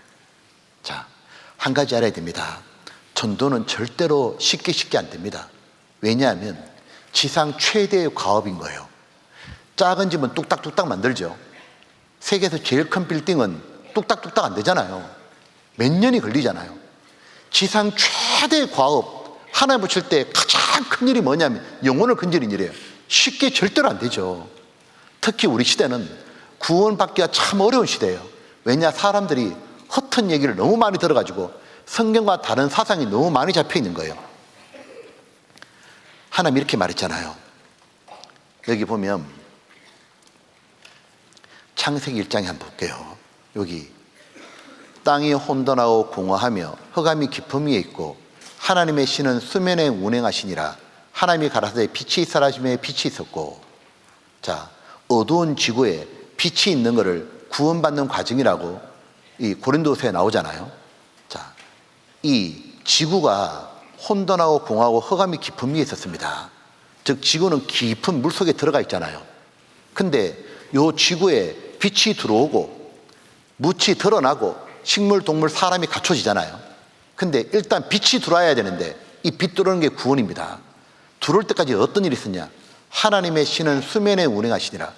자, 한 가지 알아야 됩니다. 전도는 절대로 쉽게 안 됩니다. 왜냐하면 지상 최대의 과업인 거예요. 작은 집은 뚝딱뚝딱 만들죠. 세계에서 제일 큰 빌딩은 뚝딱뚝딱 안 되잖아요. 몇 년이 걸리잖아요. 지상 최대의 과업, 하나님 보실 때 가장 큰 일이 뭐냐면 영혼을 건지는 일이에요. 쉽게 절대로 안 되죠. 특히 우리 시대는 구원받기가 참 어려운 시대예요. 왜냐, 사람들이 허튼 얘기를 너무 많이 들어가지고 성경과 다른 사상이 너무 많이 잡혀 있는 거예요. 하나님 이렇게 말했잖아요. 여기 보면 창세기 1장에 한번 볼게요. 여기 땅이 혼돈하고 공허하며 흑암이 깊음 위에 있고 하나님의 신은 수면에 운행하시니라. 하나님이 가라사대 빛이 사라짐에 빛이 있었고. 자, 어두운 지구에 빛이 있는 것을 구원받는 과정이라고 이 고린도서에 나오잖아요. 자, 이 지구가 혼돈하고 공허하고 흑암이 깊은 위에 있었습니다. 즉 지구는 깊은 물속에 들어가 있잖아요. 근데 요 지구에 빛이 들어오고 묻이 드러나고 식물, 동물, 사람이 갖춰지잖아요. 근데 일단 빛이 들어와야 되는데 이 빛 들어오는 게 구원입니다. 들어올 때까지 어떤 일이 있었냐? 하나님의 신은 수면에 운행하시니라.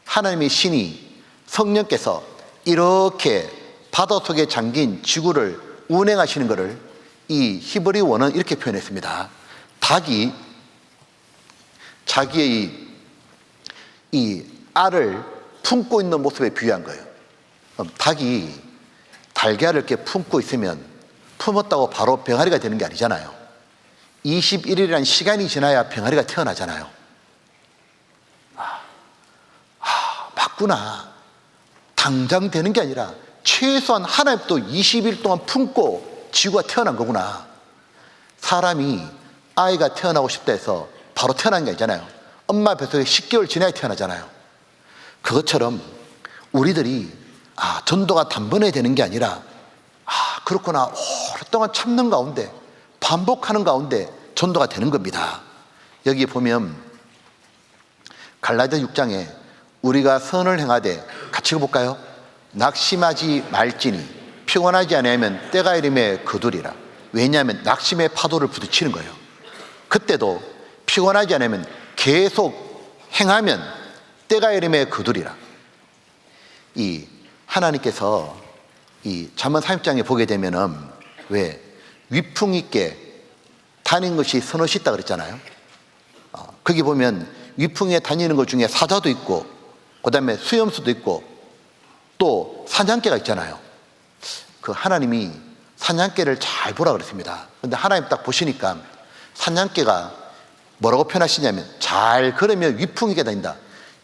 하나님의 신이 성령께서 이렇게 바다 속에 잠긴 지구를 운행하시는 것을 이 히브리어는 이렇게 표현했습니다. 닭이 자기의 이 알을 품고 있는 모습에 비유한 거예요. 닭이 달걀을 이렇게 품고 있으면 품었다고 바로 병아리가 되는 게 아니잖아요. 21일이라는 시간이 지나야 병아리가 태어나잖아요. 맞구나. 당장 되는 게 아니라 최소한 하나님도 20일 동안 품고 지구가 태어난 거구나. 사람이 아이가 태어나고 싶다 해서 바로 태어난 게 아니잖아요. 엄마 뱃속에 10개월 지나야 태어나잖아요. 그것처럼 우리들이 전도가 단번에 되는 게 아니라 그렇구나, 오랫동안 참는 가운데 반복하는 가운데 전도가 되는 겁니다. 여기 보면 갈라디아 6장에 우리가 선을 행하되 같이 읽어볼까요? 낙심하지 말지니 피곤하지 아니하면 때가 이름에 거두리라. 왜냐하면 낙심의 파도를 부딪히는 거예요. 그때도 피곤하지 않으면 계속 행하면 때가 이름에 거두리라. 이 하나님께서 이 잠언 30장에 보게 되면은 왜 위풍 있게 다니는 것이 선옷이 있다 그랬잖아요. 거기 보면 위풍에 다니는 것 중에 사자도 있고 그 다음에 수염수도 있고 또 사냥개가 있잖아요. 그 하나님이 사냥개를 잘 보라 그랬습니다. 근데 하나님 딱 보시니까 사냥개가 뭐라고 표현하시냐면 잘 걸으면 위풍 있게 다닌다.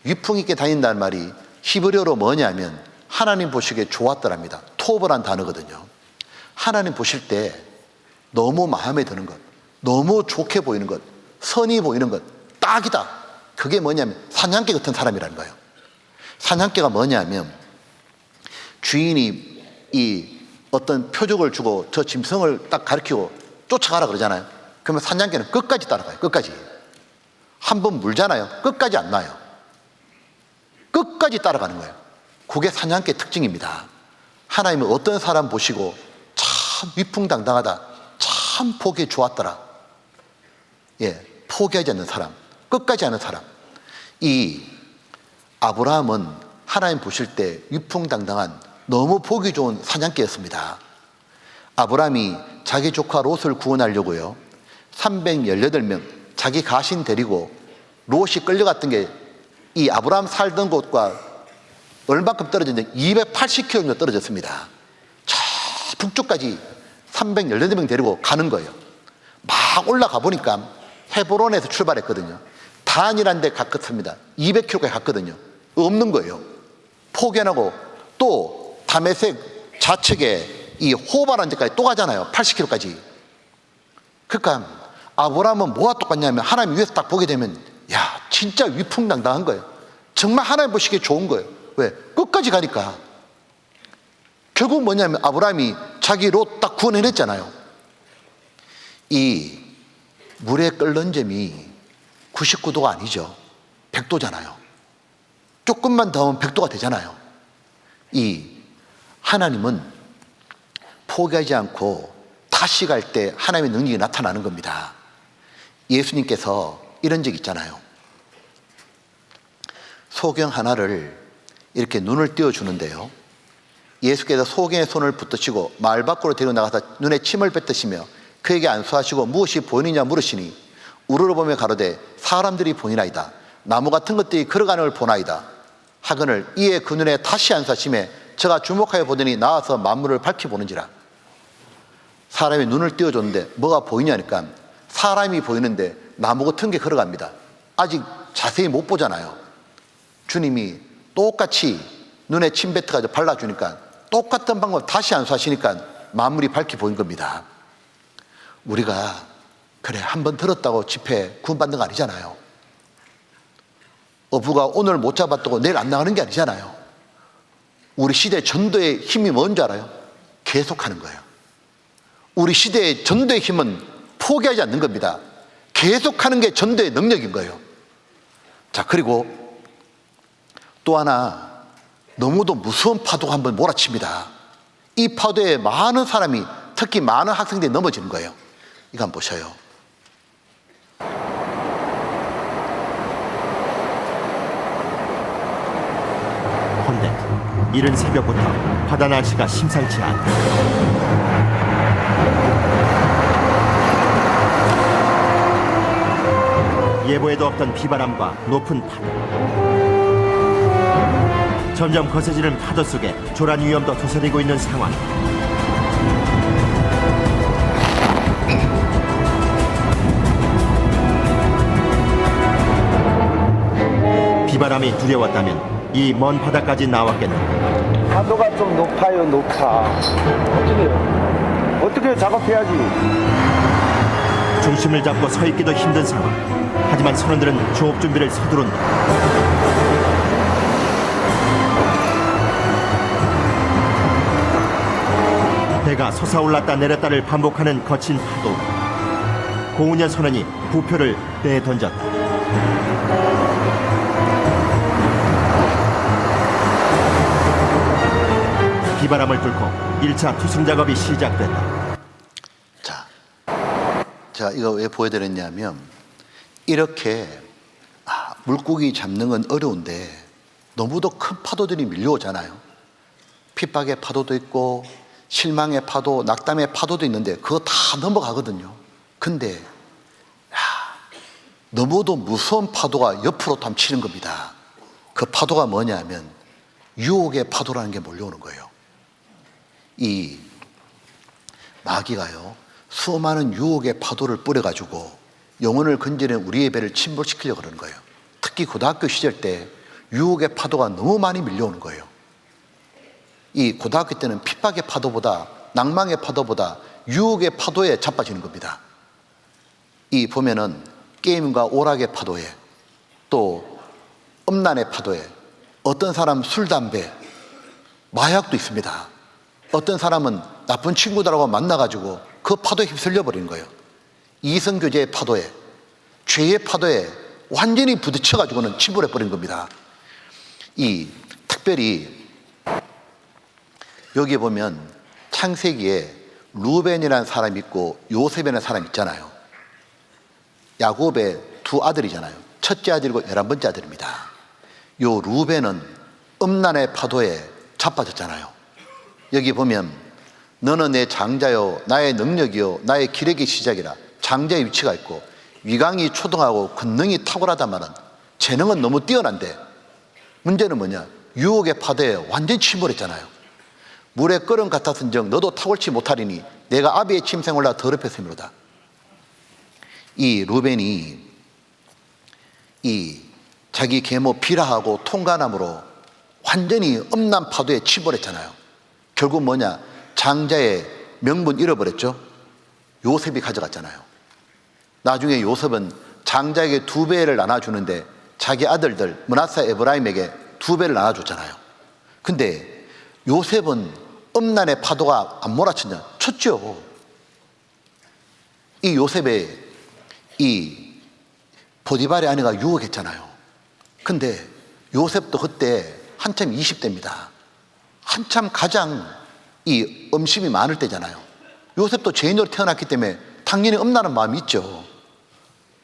위풍 있게 다닌다는 말이 히브리어로 뭐냐면 하나님 보시기에 좋았더랍니다. 토브란 단어거든요. 하나님 보실 때 너무 마음에 드는 것, 너무 좋게 보이는 것, 선이 보이는 것, 딱이다. 그게 뭐냐면 사냥개 같은 사람이라는 거예요. 사냥개가 뭐냐면 주인이 이 어떤 표적을 주고 저 짐승을 딱 가리키고 쫓아가라 그러잖아요. 그러면 사냥개는 끝까지 따라가요. 끝까지. 한 번 물잖아요. 끝까지 안 놔요. 끝까지 따라가는 거예요. 그게 사냥개 특징입니다. 하나님은 어떤 사람 보시고 참 위풍당당하다, 참 보기 좋았더라. 포기하지 않는 사람, 끝까지 하는 사람. 이 아브라함은 하나님 보실 때 위풍당당한 너무 보기 좋은 사냥개였습니다. 아브라함이 자기 조카 롯을 구원하려고요 318명 자기 가신 데리고 롯이 끌려갔던 게 이 아브라함 살던 곳과 얼마큼 떨어졌는데 280km 떨어졌습니다. 저 북쪽까지 318명 데리고 가는 거예요. 막 올라가 보니까 헤브론에서 출발했거든요. 단이라는 데 가깝습니다. 200km까지 갔거든요. 없는 거예요. 포기 안 하고 또 다메섹 좌측에 이 호바라는 데까지 또 가잖아요. 80km까지. 그러니까 아브라함은 뭐가 똑같냐면 하나님 위에서 딱 보게 되면 야 진짜 위풍당당한 거예요. 정말 하나님 보시기에 좋은 거예요. 왜? 끝까지 가니까. 결국 뭐냐면 아브라함이 자기 롯 딱 구원해냈잖아요. 이 물에 끓는 점이 99도가 아니죠. 100도잖아요. 조금만 더 하면 100도가 되잖아요. 이 하나님은 포기하지 않고 다 다시 갈 때 하나님의 능력이 나타나는 겁니다. 예수님께서 이런 적 있잖아요. 소경 하나를 이렇게 눈을 띄워주는데요, 예수께서 소경의 손을 붙드시고 마을 밖으로 데리고 나가서 눈에 침을 뱉으시며 그에게 안수하시고 무엇이 보이느냐 물으시니 우러러보며 가로되 사람들이 보이나이다. 나무 같은 것들이 걸어가는 걸 보나이다 하거늘 이에 그 눈에 다시 안수하시매 저가 주목하여 보더니 나와서 만물을 밝혀보는지라. 사람이 눈을 띄워줬는데 뭐가 보이냐니까 사람이 보이는데 나무 같은 게 걸어갑니다. 아직 자세히 못 보잖아요. 주님이 똑같이 눈에 침 뱉어가지고 발라주니까 똑같은 방법 다시 안수하시니까 만물이 밝게 보인 겁니다. 우리가 그래 한번 들었다고 집회 구원받는 거 아니잖아요. 어부가 오늘 못 잡았다고 내일 안 나가는 게 아니잖아요. 우리 시대 전도의 힘이 뭔지 알아요? 계속하는 거예요. 우리 시대의 전도의 힘은 포기하지 않는 겁니다. 계속하는 게 전도의 능력인 거예요. 자, 그리고 또 하나, 너무도 무서운 파도가 한번 몰아칩니다. 이 파도에 많은 사람이, 특히 많은 학생들이 넘어지는 거예요. 이거 한번 보셔요. 헌데 이른 새벽부터 바다 날씨가 심상치 않다. 예보에도 없던 비바람과 높은 파도, 점점 거세지는 파도 속에 조란 위험도 도사리고 있는 상황. 비바람이 두려웠다면 이 먼 바다까지 나왔겠는가. 파도가 좀 높아요, 높아. 어떻게 작업해야지. 중심을 잡고 서 있기도 힘든 상황. 하지만 선원들은 조업 준비를 서두른다. 배가 솟아올랐다 내렸다를 반복하는 거친 파도. 고은현 선원이 부표를 배에 던졌다. 비바람을 뚫고 1차 투승 작업이 시작됐다. 자, 이거 왜 보여드렸냐면, 이렇게 물고기 잡는 건 어려운데 너무도 큰 파도들이 밀려오잖아요. 핍박의 파도도 있고 실망의 파도, 낙담의 파도도 있는데 그거 다 넘어가거든요. 근데 너무도 무서운 파도가 옆으로 დამ치는 겁니다. 그 파도가 뭐냐 하면 유혹의 파도라는 게 몰려오는 거예요. 이 마귀가요, 수많은 유혹의 파도를 뿌려가지고 영혼을 건지는 우리의 배를 침몰시키려고 그러는 거예요. 특히 고등학교 시절 때 유혹의 파도가 너무 많이 밀려오는 거예요. 이 고등학교 때는 핍박의 파도보다, 낭망의 파도보다 유혹의 파도에 자빠지는 겁니다. 이 보면은 게임과 오락의 파도에, 또 음란의 파도에, 어떤 사람 술, 담배, 마약도 있습니다. 어떤 사람은 나쁜 친구들하고 만나가지고 그 파도에 휩쓸려 버리는 거예요. 이성교제의 파도에, 죄의 파도에 완전히 부딪혀가지고는 침몰해 버린 겁니다. 이 특별히 여기 보면 창세기에 루벤이라는 사람이 있고 요셉이라는 사람이 있잖아요. 야곱의 두 아들이잖아요. 첫째 아들이고 11번째 아들입니다. 요 루벤은 음란의 파도에 자빠졌잖아요. 여기 보면 너는 내 장자요 나의 능력이요 나의 기력의 시작이라. 장자의 위치가 있고 위강이 초등하고 권능이 탁월하다마는 재능은 너무 뛰어난데 문제는 뭐냐? 유혹의 파도에 완전히 침몰했잖아요. 물에 끓은 같았은즉 너도 탁월치 못하리니 내가 아비의 침생을 올라 더럽혔음이로다. 이 루벤이 이 자기 계모 비라하고 통간함으로 완전히 음란 파도에 침몰했잖아요. 결국 뭐냐? 장자의 명분 잃어버렸죠. 요셉이 가져갔잖아요. 나중에 요셉은 장자에게 2배를 나눠주는데 자기 아들들 므낫세 에브라임에게 2배를 나눠줬잖아요. 근데 요셉은 음란의 파도가 안 몰아쳤냐? 쳤죠. 이 요셉의 이 보디발의 아내가 유혹했잖아요. 근데 요셉도 그때 한참 20대입니다. 한참 가장 이 음심이 많을 때잖아요. 요셉도 죄인으로 태어났기 때문에 당연히 엄나는 마음이 있죠.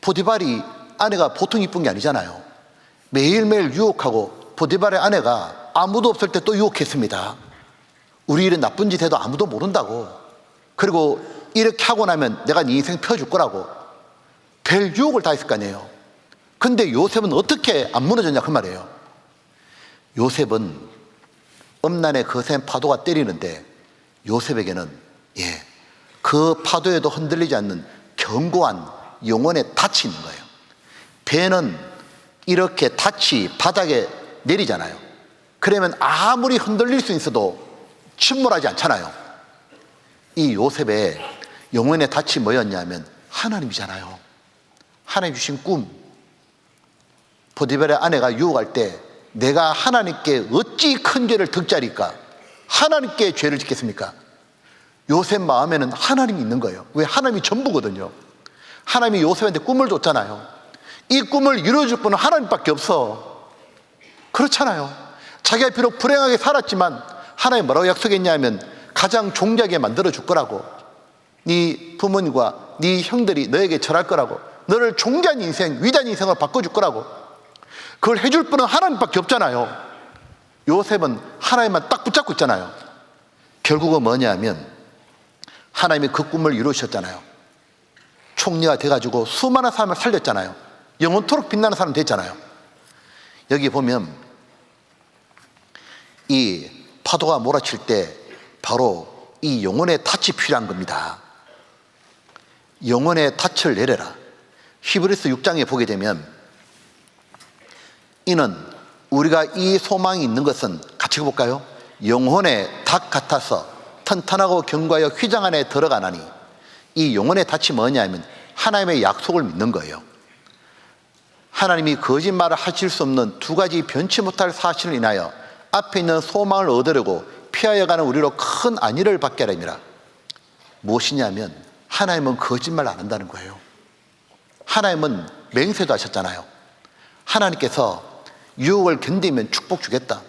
보디발이 아내가 보통 이쁜 게 아니잖아요. 매일매일 유혹하고, 보디발의 아내가 아무도 없을 때 또 유혹했습니다. 우리 일은 나쁜 짓 해도 아무도 모른다고, 그리고 이렇게 하고 나면 내가 네 인생 펴줄 거라고 별 유혹을 다 했을 거 아니에요. 근데 요셉은 어떻게 안 무너졌냐 그 말이에요. 요셉은 엄난의 거센 파도가 때리는데 요셉에게는 그 파도에도 흔들리지 않는 견고한 영혼의 닻이 있는 거예요. 배는 이렇게 닻이 바닥에 내리잖아요. 그러면 아무리 흔들릴 수 있어도 침몰하지 않잖아요. 이 요셉의 영혼의 닻이 뭐였냐면 하나님이잖아요. 하나님 주신 꿈. 보디발의 아내가 유혹할 때 내가 하나님께 어찌 큰 죄를 득자리까? 하나님께 죄를 짓겠습니까? 요셉 마음에는 하나님이 있는 거예요. 왜? 하나님이 전부거든요. 하나님이 요셉한테 꿈을 줬잖아요. 이 꿈을 이루어줄 분은 하나님밖에 없어. 그렇잖아요. 자기가 비록 불행하게 살았지만 하나님 뭐라고 약속했냐면 가장 존귀하게 만들어줄 거라고, 네 부모님과 네 형들이 너에게 절할 거라고, 너를 존귀한 인생, 위대한 인생으로 바꿔줄 거라고. 그걸 해줄 분은 하나님밖에 없잖아요. 요셉은 하나님만 딱 붙잡고 있잖아요. 결국은 뭐냐면 하나님이 그 꿈을 이루셨잖아요. 총리가 돼가지고 수많은 사람을 살렸잖아요. 영원토록 빛나는 사람 됐잖아요. 여기 보면 이 파도가 몰아칠 때 바로 이 영혼의 닻이 필요한 겁니다. 영혼의 닻을 내려라. 히브리서 6장에 보게 되면 이는 우리가 이 소망이 있는 것은, 같이 볼까요? 영혼의 덫 같아서 튼튼하고 견고하여 휘장 안에 들어가나니. 이 영혼의 덫이 뭐냐면 하나님의 약속을 믿는 거예요. 하나님이 거짓말을 하실 수 없는 두 가지 변치 못할 사실을 인하여 앞에 있는 소망을 얻으려고 피하여 가는 우리로 큰 안위를 받게 하렵니다. 무엇이냐면 하나님은 거짓말 안 한다는 거예요. 하나님은 맹세도 하셨잖아요. 하나님께서 유혹을 견디면 축복 주겠다.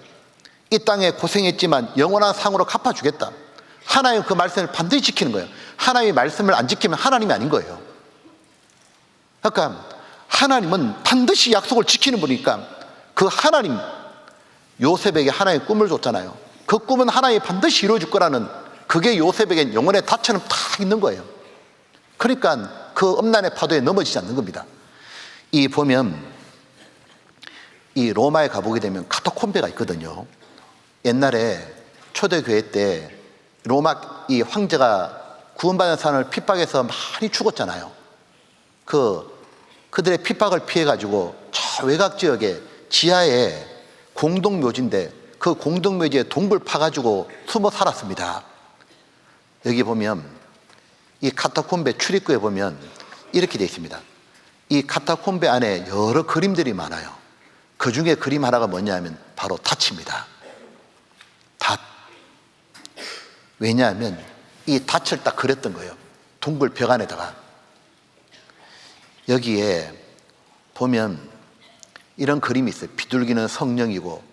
이 땅에 고생했지만 영원한 상으로 갚아주겠다. 하나님 그 말씀을 반드시 지키는 거예요. 하나님의 말씀을 안 지키면 하나님이 아닌 거예요. 그러니까 하나님은 반드시 약속을 지키는 분이니까 그 하나님, 요셉에게 하나님의 꿈을 줬잖아요. 그 꿈은 하나님이 반드시 이루어줄 거라는, 그게 요셉에겐 영혼의 닻처럼 딱 있는 거예요. 그러니까 그 엄난의 파도에 넘어지지 않는 겁니다. 이 보면 이 로마에 가보게 되면 카타콤베가 있거든요. 옛날에 초대교회 때 로마 이 황제가 구원받은 사람을 핍박해서 많이 죽었잖아요. 그들의 핍박을 피해가지고 저 외곽 지역에 지하에 공동묘지인데 그 공동묘지에 동굴 파가지고 숨어 살았습니다. 여기 보면 이 카타콤베 출입구에 보면 이렇게 되어 있습니다. 이 카타콤베 안에 여러 그림들이 많아요. 그 중에 그림 하나가 뭐냐면 바로 닻입니다. 닻. 왜냐하면 이 닻을 딱 그렸던 거예요. 동굴 벽 안에다가. 여기에 보면 이런 그림이 있어요. 비둘기는 성령이고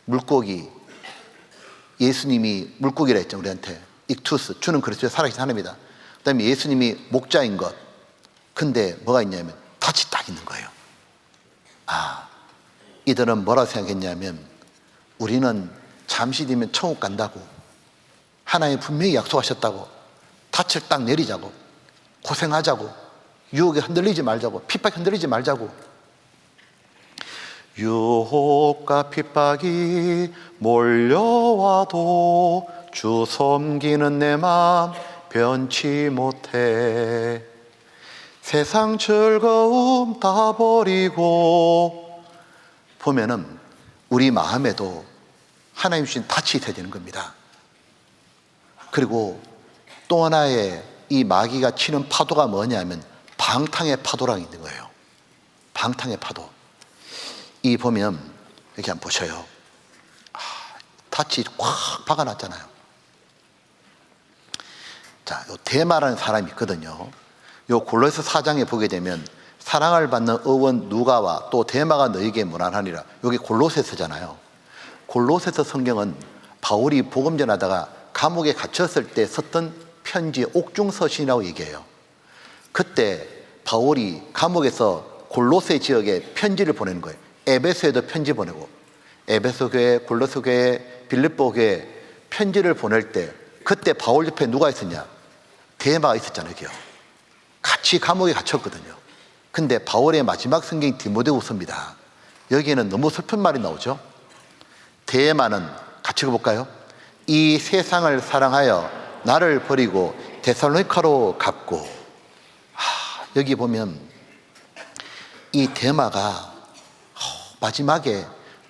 물고기, 예수님이 물고기라 했죠, 우리한테. 익투스, 주는 그리스도의 살아계신 하나님이다. 그 다음에 예수님이 목자인 것. 근데 뭐가 있냐면 닻이 딱 있는 거예요. 이들은 뭐라고 생각했냐면 우리는 잠시 뒤면 천국 간다고, 하나님이 분명히 약속하셨다고, 닻을 딱 내리자고, 고생하자고, 유혹에 흔들리지 말자고, 핍박에 흔들리지 말자고. 유혹과 핍박이 몰려와도 주 섬기는 내 맘 변치 못해. 세상 즐거움 다 버리고. 보면은 우리 마음에도 하나님 주신 닻이 있어야 되는 겁니다. 그리고 또 하나의 이 마귀가 치는 파도가 뭐냐면 방탕의 파도라고 있는 거예요. 방탕의 파도. 이 보면 이렇게 한번 보셔요. 닻이 꽉 박아놨잖아요. 자, 요 데마라는 사람이 있거든요. 요 골로새 4장에 보게 되면 사랑을 받는 어원 누가와 또 데마가 너에게 무난하니라. 여기 골로새서잖아요. 골로새서 성경은 바울이 복음 전하다가 감옥에 갇혔을 때 썼던 편지 옥중서신이라고 얘기해요. 그때 바울이 감옥에서 골로새 지역에 편지를 보내는 거예요. 에베소에도 편지 보내고 에베소 교회, 골로새 교회, 빌립보 교회 편지를 보낼 때 그때 바울 옆에 누가 있었냐? 데마가 있었잖아요. 여기요. 같이 감옥에 갇혔거든요. 근데 바울의 마지막 성경이 디모데후서입니다. 여기에는 너무 슬픈 말이 나오죠. 데마는 같이 읽어볼까요? 이 세상을 사랑하여 나를 버리고 데살로니가로 갔고, 여기 보면 이 데마가 마지막에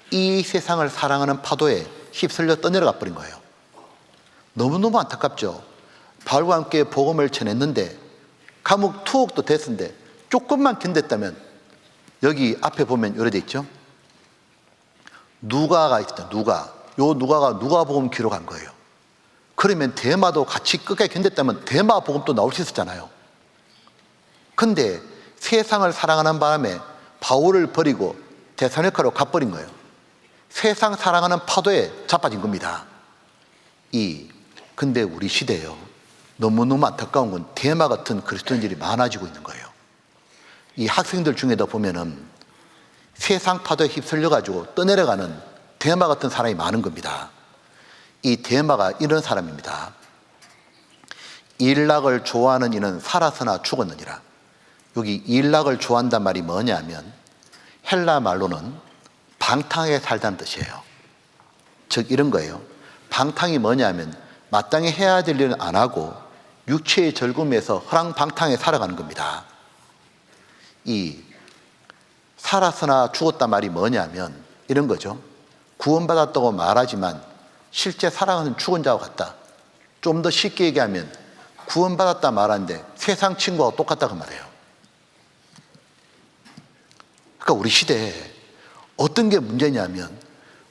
이 세상을 사랑하는 파도에 휩쓸려 떠내려가 버린 거예요. 너무너무 안타깝죠. 바울과 함께 복음을 전했는데 감옥 투옥도 됐는데 조금만 견뎠다면, 여기 앞에 보면 이렇게 돼 있죠. 누가가 있다. 요 누가가 누가복음 기록한 거예요. 그러면 데마도 같이 끝까지 견뎠다면 데마 복음도 나올 수 있었잖아요. 근데 세상을 사랑하는 바람에 바울을 버리고 데살로니가로 가버린 거예요. 세상 사랑하는 파도에 자빠진 겁니다. 근데 우리 시대에요, 너무너무 안타까운 건 데마 같은 그리스도인들이 많아지고 있는 거예요. 이 학생들 중에도 보면은 세상 파도에 휩쓸려가지고 떠내려가는 데마 같은 사람이 많은 겁니다. 이 데마가 이런 사람입니다. 일락을 좋아하는 이는 살아서나 죽었느니라. 여기 일락을 좋아한단 말이 뭐냐면 헬라 말로는 방탕하게 살다는 뜻이에요. 즉 이런 거예요. 방탕이 뭐냐면 마땅히 해야 될 일은 안 하고 육체의 즐거움에서 허랑방탕하게 살아가는 겁니다. 이 살아서나 죽었단 말이 뭐냐면 이런 거죠. 구원받았다고 말하지만 실제 살아가는 죽은 자와 같다. 좀 더 쉽게 얘기하면 구원받았다 말하는데 세상 친구와 똑같다고 말해요. 그러니까 우리 시대에 어떤 게 문제냐면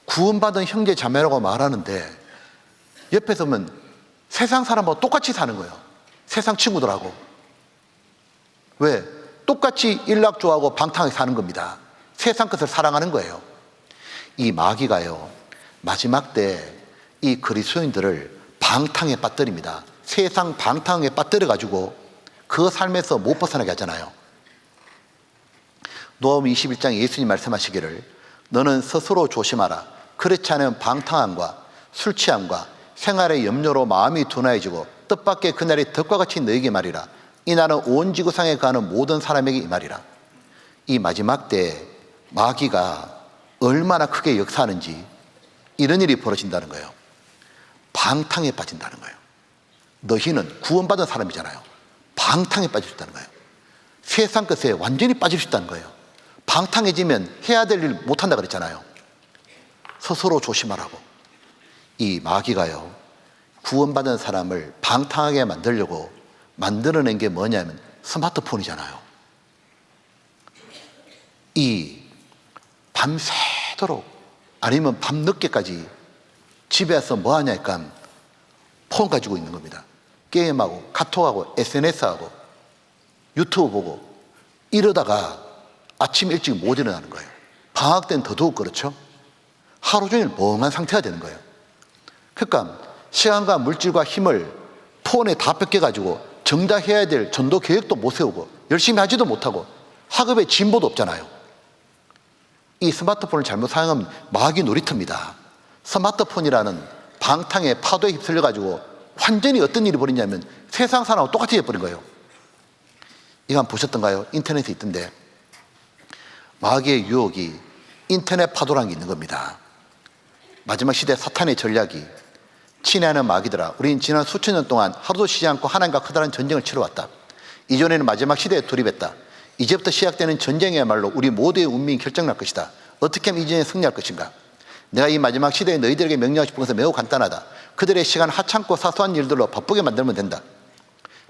구원받은 형제 자매라고 말하는데 옆에서 보면 세상 사람하고 똑같이 사는 거예요. 세상 친구들하고. 왜? 똑같이 일락 좋아하고 방탕하게 사는 겁니다. 세상 것을 사랑하는 거예요. 이 마귀가요, 마지막 때 이 그리스도인들을 방탕에 빠뜨립니다. 세상 방탕에 빠뜨려가지고 그 삶에서 못 벗어나게 하잖아요. 누가복음 21장에 예수님 말씀하시기를 너는 스스로 조심하라. 그렇지 않으면 방탕함과 술 취함과 생활의 염려로 마음이 둔화해지고 뜻밖의 그날이 덕과 같이 너에게 말이라. 이 날은 온 지구상에 가는 모든 사람에게 이 말이라. 이 마지막 때 마귀가 얼마나 크게 역사하는지 이런 일이 벌어진다는 거예요. 방탕에 빠진다는 거예요. 너희는 구원받은 사람이잖아요. 방탕에 빠질 수 있다는 거예요. 세상 것에 완전히 빠질 수 있다는 거예요. 방탕해지면 해야 될 일 못한다 그랬잖아요. 스스로 조심하라고. 이 마귀가요, 구원받은 사람을 방탕하게 만들려고 만들어낸 게 뭐냐면 스마트폰이잖아요. 이 밤새도록 아니면 밤늦게까지 집에서 뭐 하냐니까 폰 가지고 있는 겁니다. 게임하고 카톡하고 SNS하고 유튜브 보고 이러다가 아침 일찍 못 일어나는 거예요. 방학 때는 더더욱 그렇죠. 하루 종일 멍한 상태가 되는 거예요. 그러니까 시간과 물질과 힘을 폰에 다 뺏겨가지고 정작 해야 될 전도 계획도 못 세우고 열심히 하지도 못하고 학업에 진보도 없잖아요. 이 스마트폰을 잘못 사용하면 마귀 놀이터입니다. 스마트폰이라는 방탕의 파도에 휩쓸려가지고 완전히 어떤 일이 벌이냐면 세상 사람하고 똑같이 해버린 거예요. 이거 한번 보셨던가요? 인터넷에 있던데 마귀의 유혹이 인터넷 파도라는 게 있는 겁니다. 마지막 시대 사탄의 전략이 친애하는 마귀들아, 우리는 지난 수천 년 동안 하루도 쉬지 않고 하나님과 커다란 전쟁을 치러왔다. 이전에는 마지막 시대에 돌입했다. 이제부터 시작되는 전쟁이야말로 우리 모두의 운명이 결정날 것이다. 어떻게 하면 이 전쟁에 승리할 것인가? 내가 이 마지막 시대에 너희들에게 명령하고 싶은 것은 매우 간단하다. 그들의 시간을 하찮고 사소한 일들로 바쁘게 만들면 된다.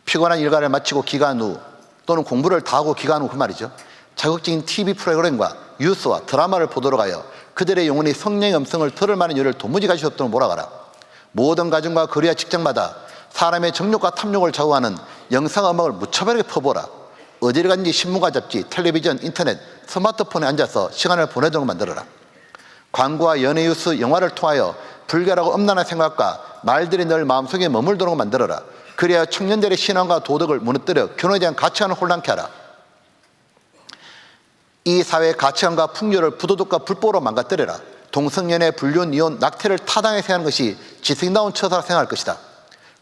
피곤한 일과를 마치고 기간 후 또는 공부를 다 하고 기간 후 그 말이죠. 자극적인 TV 프로그램과 뉴스와 드라마를 보도록 하여 그들의 영혼이 성령의 음성을 들을 만한 여를 도무지 가질 수 없도록 몰아가라. 모든 가정과 거리와 직장마다 사람의 정욕과 탐욕을 좌우하는 영상 음악을 무차별하게 퍼부어라. 어디를 갔는지 신문과 잡지, 텔레비전, 인터넷, 스마트폰에 앉아서 시간을 보내도록 만들어라. 광고와 연예 뉴스, 영화를 통하여 불결하고 엄란한 생각과 말들이 늘 마음속에 머물도록 만들어라. 그래야 청년들의 신앙과 도덕을 무너뜨려 결혼에 대한 가치관을 혼란케 하라. 이 사회의 가치관과 풍요를 부도덕과 불법으로 망가뜨려라. 동성연애, 불륜, 이혼, 낙태를 타당하게 하는 것이 지성다운 처사라 생각할 것이다.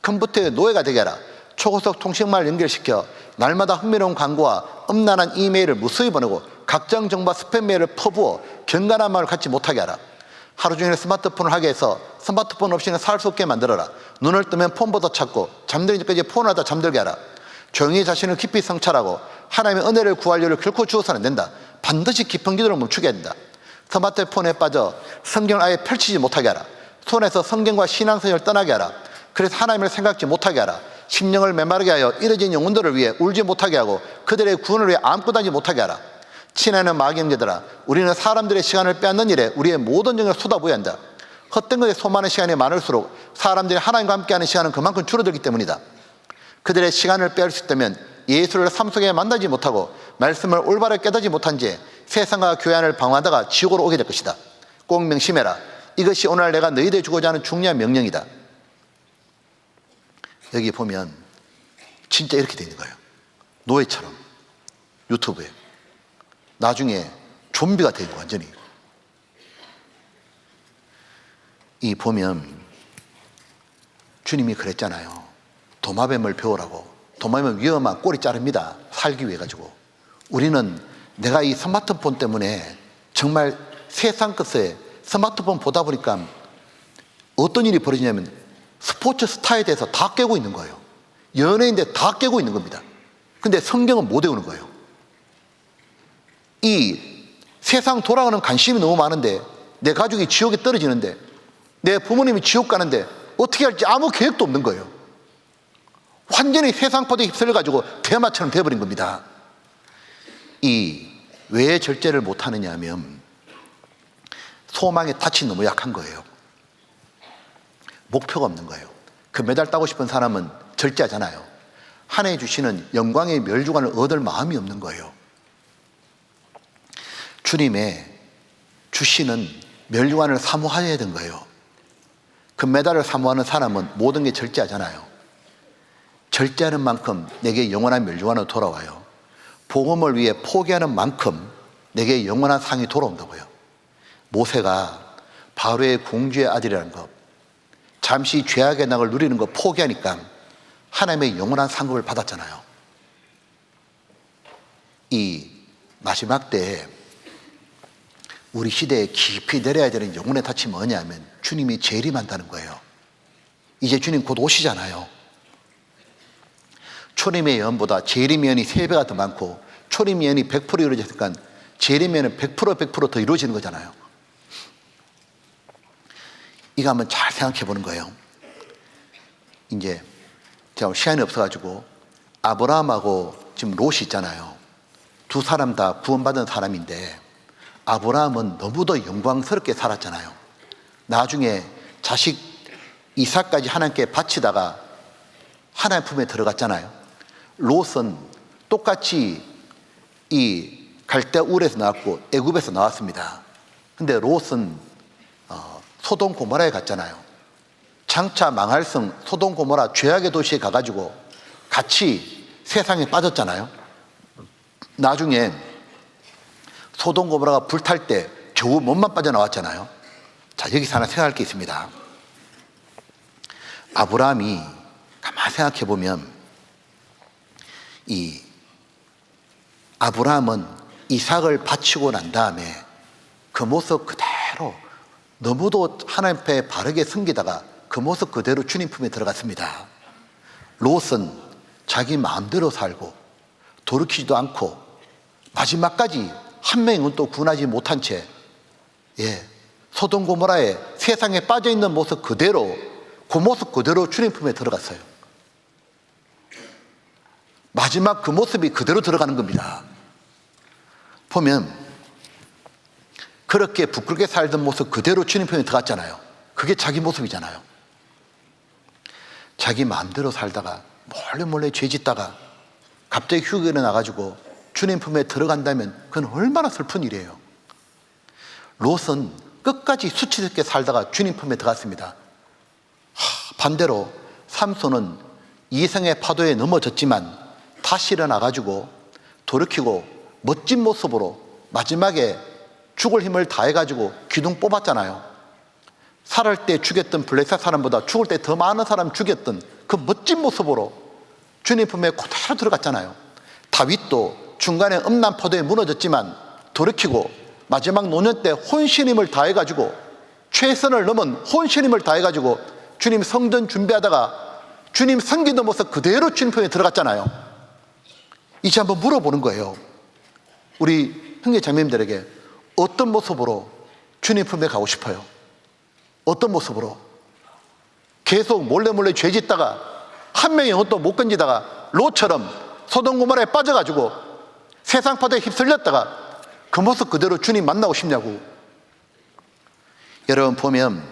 컴퓨터의 노예가 되게 하라. 초고속 통신망을 연결시켜 날마다 흥미로운 광고와 음란한 이메일을 무수히 보내고 각종 정보와 스팸 메일을 퍼부어 경건한 마음을 갖지 못하게 하라. 하루 종일 스마트폰을 하게 해서 스마트폰 없이는 살 수 없게 만들어라. 눈을 뜨면 폰보다 찾고 잠들기 전까지 폰을 하다 잠들게 하라. 조용히 자신을 깊이 성찰하고 하나님의 은혜를 구할 일을 결코 주어서는 안 된다. 반드시 깊은 기도를 멈추게 한다. 스마트폰에 빠져 성경을 아예 펼치지 못하게 하라. 손에서 성경과 신앙성을 떠나게 하라. 그래서 하나님을 생각지 못하게 하라. 심령을 메마르게 하여 잃어진 영혼들을 위해 울지 못하게 하고 그들의 구원을 위해 아무것도 하지 못하게 하라. 친애는 마귀 형제들아, 우리는 사람들의 시간을 빼앗는 일에 우리의 모든 정을 쏟아부어야 한다. 헛된 것에 소모하는 시간이 많을수록 사람들이 하나님과 함께하는 시간은 그만큼 줄어들기 때문이다. 그들의 시간을 빼앗을 수 있다면 예수를 삶 속에 만나지 못하고 말씀을 올바르게 깨닫지 못한 채 세상과 교회 안을 방황하다가 지옥으로 오게 될 것이다. 꼭 명심해라. 이것이 오늘 내가 너희들에게 주고자 하는 중요한 명령이다. 여기 보면 진짜 이렇게 되는 거예요. 노예처럼 유튜브에 나중에 좀비가 되는 거예요. 완전히. 이 보면 주님이 그랬잖아요. 도마뱀을 배우라고. 도마뱀은 위험한 꼬리 자릅니다. 살기 위해 가지고. 우리는 내가 이 스마트폰 때문에 정말 세상 끝에 스마트폰 보다 보니까 어떤 일이 벌어지냐면 스포츠 스타에 대해서 다 깨고 있는 거예요. 연예인들 다 깨고 있는 겁니다. 근데 성경은 못 외우는 거예요. 이 세상 돌아가는 관심이 너무 많은데 내 가족이 지옥에 떨어지는데 내 부모님이 지옥 가는데 어떻게 할지 아무 계획도 없는 거예요. 완전히 세상포대에 휩쓸려가지고 대마처럼 돼버린 겁니다. 이 왜 절제를 못하느냐 하면 소망의 닻이 너무 약한 거예요. 목표가 없는 거예요. 금메달 따고 싶은 사람은 절제하잖아요. 하나님이 주시는 영광의 멸주관을 얻을 마음이 없는 거예요. 주님의 주시는 멸주관을 사모해야 되는 거예요. 금메달을 사모하는 사람은 모든 게 절제하잖아요. 절제하는 만큼 내게 영원한 멸주관으로 돌아와요. 복음을 위해 포기하는 만큼 내게 영원한 상이 돌아온다고요. 모세가 바로의 공주의 아들이라는 것, 잠시 죄악의 낙을 누리는 거 포기하니까 하나님의 영원한 상급을 받았잖아요. 이 마지막 때에 우리 시대에 깊이 내려야 되는 영혼의 닻이 뭐냐면 주님이 재림한다는 거예요. 이제 주님 곧 오시잖아요. 초림 예언보다 재림 예언이 3배가 더 많고 초림 예언이 100% 이루어졌으니까 재림 예언은 100% 더 이루어지는 거잖아요. 이거 한번 잘 생각해 보는 거예요. 이제 제가 시간이 없어가지고 아브라함하고 지금 롯이 있잖아요. 두 사람 다 구원받은 사람인데 아브라함은 너무도 영광스럽게 살았잖아요. 나중에 자식 이삭까지 하나님께 바치다가 하나님 품에 들어갔잖아요. 롯은 똑같이 이 갈대 울에서 나왔고 애굽에서 나왔습니다. 근데 롯은 소돔 고모라에 갔잖아요. 장차 망할 성 소돔 고모라 죄악의 도시에 가가지고 같이 세상에 빠졌잖아요. 나중에 소돔 고모라가 불탈 때 겨우 몸만 빠져나왔잖아요. 자, 여기서 하나 생각할 게 있습니다. 아브라함이 가만히 생각해 보면 이 아브라함은 이삭을 바치고 난 다음에 그 모습 그대로 너무도 하나님 앞에 바르게 섬기다가 그 모습 그대로 주님 품에 들어갔습니다. 롯은 자기 마음대로 살고 돌이키지도 않고 마지막까지 한 명은 또 구원하지 못한 채 소돔 고모라에 세상에 빠져있는 모습 그대로 그 모습 그대로 주님 품에 들어갔어요. 마지막 그 모습이 그대로 들어가는 겁니다. 보면 그렇게 부끄럽게 살던 모습 그대로 주님 품에 들어갔잖아요. 그게 자기 모습이잖아요. 자기 마음대로 살다가 몰래 죄 짓다가 갑자기 휴게를 나가지고 주님 품에 들어간다면 그건 얼마나 슬픈 일이에요. 롯은 끝까지 수치스럽게 살다가 주님 품에 들어갔습니다. 반대로 삼손은 이생의 파도에 넘어졌지만 다시 일어나가지고 돌이키고 멋진 모습으로 마지막에 죽을 힘을 다해가지고 기둥 뽑았잖아요. 살을 때 죽였던 블레셋 사람보다 죽을 때 더 많은 사람 죽였던 그 멋진 모습으로 주님 품에 그대로 들어갔잖아요. 다윗도 중간에 음란파도에 무너졌지만 돌이키고 마지막 노년 때 혼신임을 다해가지고 최선을 넘은 혼신임을 다해가지고 주님 성전 준비하다가 주님 섬기는 모습 그대로 주님 품에 들어갔잖아요. 이제 한번 물어보는 거예요. 우리 형제 자매님들에게 어떤 모습으로 주님 품에 가고 싶어요? 어떤 모습으로? 계속 몰래 죄 짓다가 한 명의 영혼도 못 건지다가 롯처럼 소돔 고모라에 빠져가지고 세상 파도에 휩쓸렸다가 그 모습 그대로 주님 만나고 싶냐고. 여러분 보면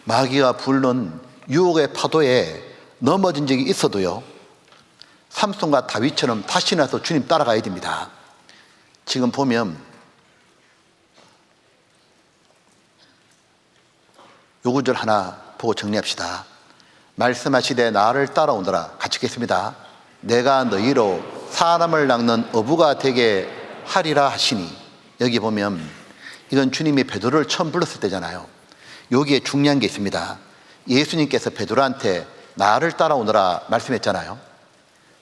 마귀가 부른 유혹의 파도에 넘어진 적이 있어도요, 삼손과 다윗처럼 다시 나서 주님 따라가야 됩니다. 지금 보면 요 구절 하나 보고 정리합시다. 말씀하시되 나를 따라오너라. 같이 읽겠습니다. 내가 너희로 사람을 낚는 어부가 되게 하리라 하시니. 여기 보면 이건 주님이 베드로를 처음 불렀을 때잖아요. 여기에 중요한 게 있습니다. 예수님께서 베드로한테 나를 따라오너라 말씀했잖아요.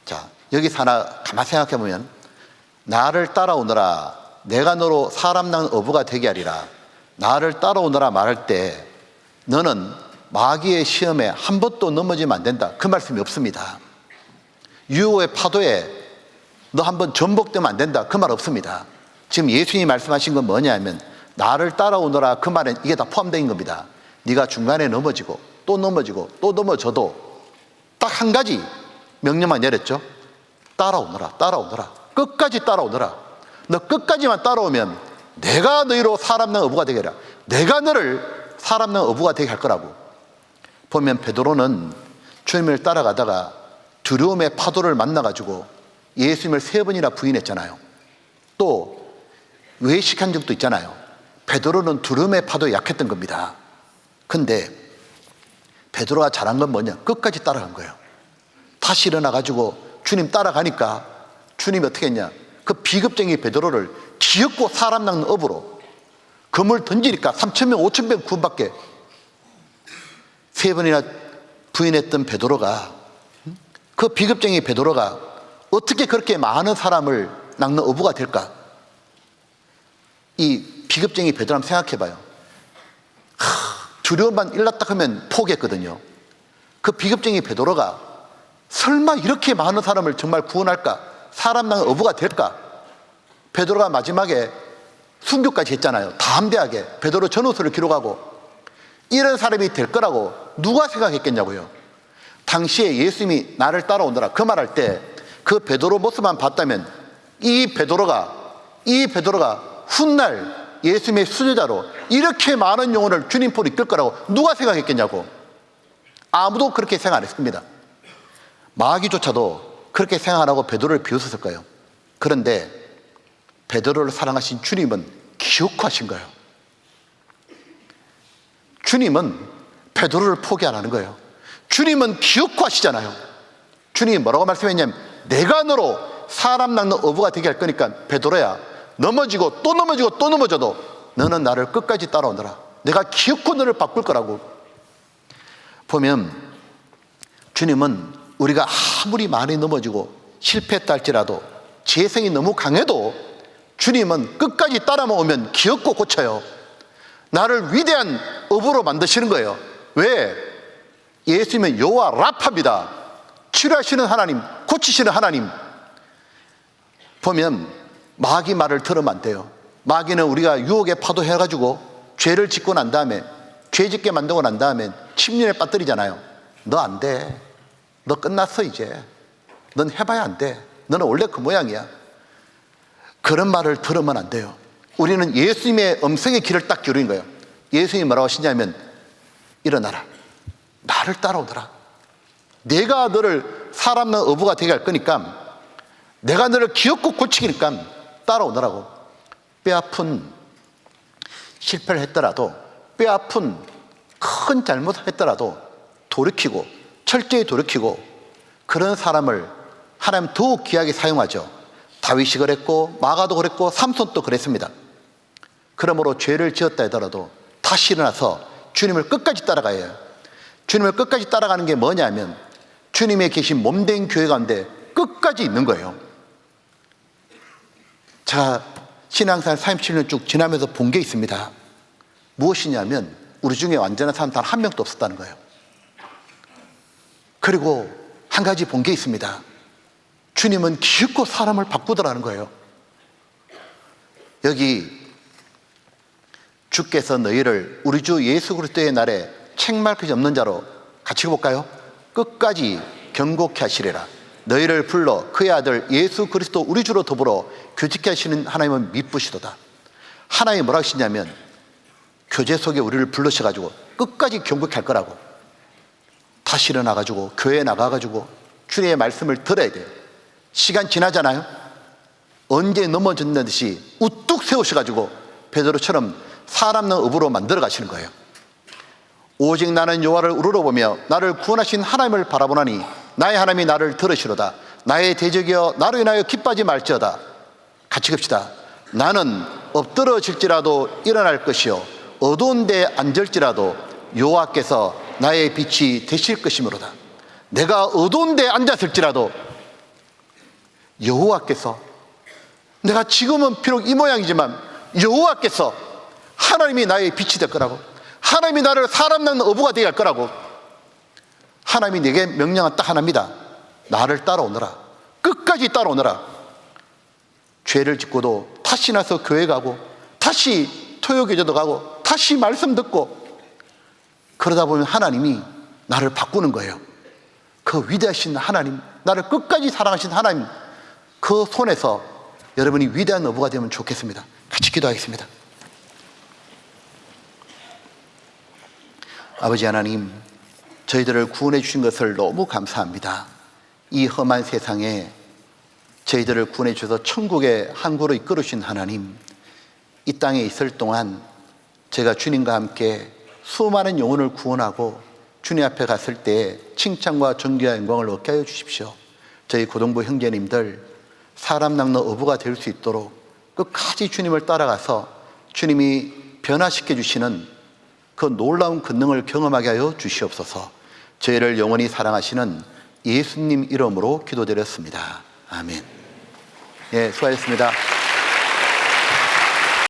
자, 여기서 하나 가만히 생각해 보면 나를 따라오너라, 내가 너로 사람 낚는 어부가 되게 하리라, 나를 따라오너라 말할 때 너는 마귀의 시험에 한 번도 넘어지면 안 된다, 그 말씀이 없습니다. 유혹의 파도에 너 한번 전복되면 안 된다, 그 말 없습니다. 지금 예수님이 말씀하신 건 뭐냐면 나를 따라오너라, 그 말은 이게 다 포함되어 있는 겁니다. 네가 중간에 넘어지고 또 넘어지고 또 넘어져도 딱 한 가지 명령만 내렸죠. 따라오너라, 따라오너라, 끝까지 따라오너라. 너 끝까지만 따라오면 내가 너희로 사람 낚는 어부가 되게 하라. 내가 너를 사람 낚는 어부가 되게 할 거라고. 보면 베드로는 주님을 따라가다가 두려움의 파도를 만나가지고 예수님을 3번이나 부인했잖아요. 또 외식한 적도 있잖아요. 베드로는 두려움의 파도에 약했던 겁니다. 근데 베드로가 잘한 건 뭐냐? 끝까지 따라간 거예요. 다시 일어나가지고 주님 따라가니까 주님이 어떻게 했냐? 그 비겁쟁이 베드로를 기어코 사람 낚는 업으로 금을 던지니까 3,000명 5,000명 구원받게. 3번이나 부인했던 베드로가, 그 비겁쟁이 베드로가 어떻게 그렇게 많은 사람을 낚는 어부가 될까? 이 비겁쟁이 베드로 한번 생각해봐요. 두려움만 일났다 하면 포기했거든요. 그 비겁쟁이 베드로가 설마 이렇게 많은 사람을 정말 구원할까? 사람 낚는 어부가 될까? 베드로가 마지막에 순교까지 했잖아요. 담대하게 베드로 전후서를 기록하고. 이런 사람이 될 거라고 누가 생각했겠냐고요. 당시에 예수님이 나를 따라오너라 그 말할 때 그 베드로 모습만 봤다면 이 베드로가 훗날 예수님의 수제자로 이렇게 많은 영혼을 주님 포로 이끌 거라고 누가 생각했겠냐고. 아무도 그렇게 생각 안 했습니다. 마귀조차도 그렇게 생각 안 하고 베드로를 비웃었을 거예요. 그런데 베드로를 사랑하신 주님은 기억하신 거예요. 주님은 베드로를 포기 안 하는 거예요. 주님은 기억하시잖아요. 주님이 뭐라고 말씀했냐면 내가 너로 사람 낚는 어부가 되게 할 거니까 베드로야, 넘어지고 또 넘어지고 또 넘어져도 너는 나를 끝까지 따라오너라. 내가 기어코 너를 바꿀 거라고. 보면 주님은 우리가 아무리 많이 넘어지고 실패했다 할지라도 재성이 너무 강해도 주님은 끝까지 따라오면 기어코 고쳐요. 나를 위대한 어부로 만드시는 거예요. 왜? 예수님은 여호와 라파입니다. 치료하시는 하나님, 고치시는 하나님. 보면 마귀 말을 들으면 안 돼요. 마귀는 우리가 유혹에 파도 해가지고 죄를 짓고 난 다음에, 죄 짓게 만들고 난 다음에 침륜에 빠뜨리잖아요. 너 안 돼. 너 끝났어 이제. 넌 해봐야 안 돼. 너는 원래 그 모양이야. 그런 말을 들으면 안 돼요. 우리는 예수님의 음성의 귀를 딱 기울인 거예요. 예수님이 뭐라고 하시냐면 일어나라, 나를 따라오더라. 내가 너를 사람 낚는 어부가 되게 할 거니까, 내가 너를 기어코 고치니까 따라오더라고. 뼈아픈 실패를 했더라도, 뼈아픈 큰 잘못을 했더라도 돌이키고 철저히 돌이키고, 그런 사람을 하나님 더욱 귀하게 사용하죠. 다윗이 그랬고 마가도 그랬고 삼손도 그랬습니다. 그러므로 죄를 지었다 하더라도 다시 일어나서 주님을 끝까지 따라가야 해요. 주님을 끝까지 따라가는 게 뭐냐면 주님의 계신 몸된 교회 가운데 끝까지 있는 거예요. 제가 신앙생활 37년 쭉 지나면서 본 게 있습니다. 무엇이냐면 우리 중에 완전한 사람 단 한 명도 없었다는 거예요. 그리고 한 가지 본 게 있습니다. 주님은 기껏 사람을 바꾸더라는 거예요. 여기 주께서 너희를 우리 주 예수 그리스도의 날에 책망할 것이 없는 자로 같이 볼까요? 끝까지 경고케 하시리라. 너희를 불러 그의 아들 예수 그리스도 우리 주로 더불어 교직케 하시는 하나님은 미쁘시도다. 하나님이 뭐라고 하시냐면 교제 속에 우리를 불러셔가지고 끝까지 경고케 할 거라고. 다시 일어나가지고 교회에 나가가지고 주님의 말씀을 들어야 돼요. 시간 지나잖아요. 언제 넘어졌는 듯이 우뚝 세우셔가지고 베드로처럼 사람 넣은 업으로 만들어 가시는 거예요. 오직 나는 여호와를 우러러보며 나를 구원하신 하나님을 바라보나니 나의 하나님이 나를 들으시로다. 나의 대적이여 나로 인하여 기뻐하지 말지어다. 같이 읍시다. 나는 엎드러질지라도 일어날 것이요 어두운 데 앉을지라도 여호와께서 나의 빛이 되실 것이므로다. 내가 어두운 데 앉았을지라도 여호와께서, 내가 지금은 비록 이 모양이지만 여호와께서, 하나님이 나의 빛이 될 거라고. 하나님이 나를 사람 낳는 어부가 되게 할 거라고. 하나님이 내게 명령한 딱 하나입니다. 나를 따라오너라. 끝까지 따라오너라. 죄를 짓고도 다시 나서 교회 가고 다시 토요교제도 가고 다시 말씀 듣고, 그러다 보면 하나님이 나를 바꾸는 거예요. 그 위대하신 하나님, 나를 끝까지 사랑하신 하나님, 그 손에서 여러분이 위대한 어부가 되면 좋겠습니다. 같이 기도하겠습니다. 아버지 하나님, 저희들을 구원해 주신 것을 너무 감사합니다. 이 험한 세상에 저희들을 구원해 주셔서 천국의 항구로 이끌어 주신 하나님, 이 땅에 있을 동안 제가 주님과 함께 수많은 영혼을 구원하고 주님 앞에 갔을 때 칭찬과 존귀와 영광을 얻게 하여 주십시오. 저희 고등부 형제님들 사람 낚는 어부가 될 수 있도록 끝까지 주님을 따라가서 주님이 변화시켜 주시는 그 놀라운 권능을 경험하게 하여 주시옵소서. 저희를 영원히 사랑하시는 예수님 이름으로 기도드렸습니다. 아멘. 예, 수고하셨습니다.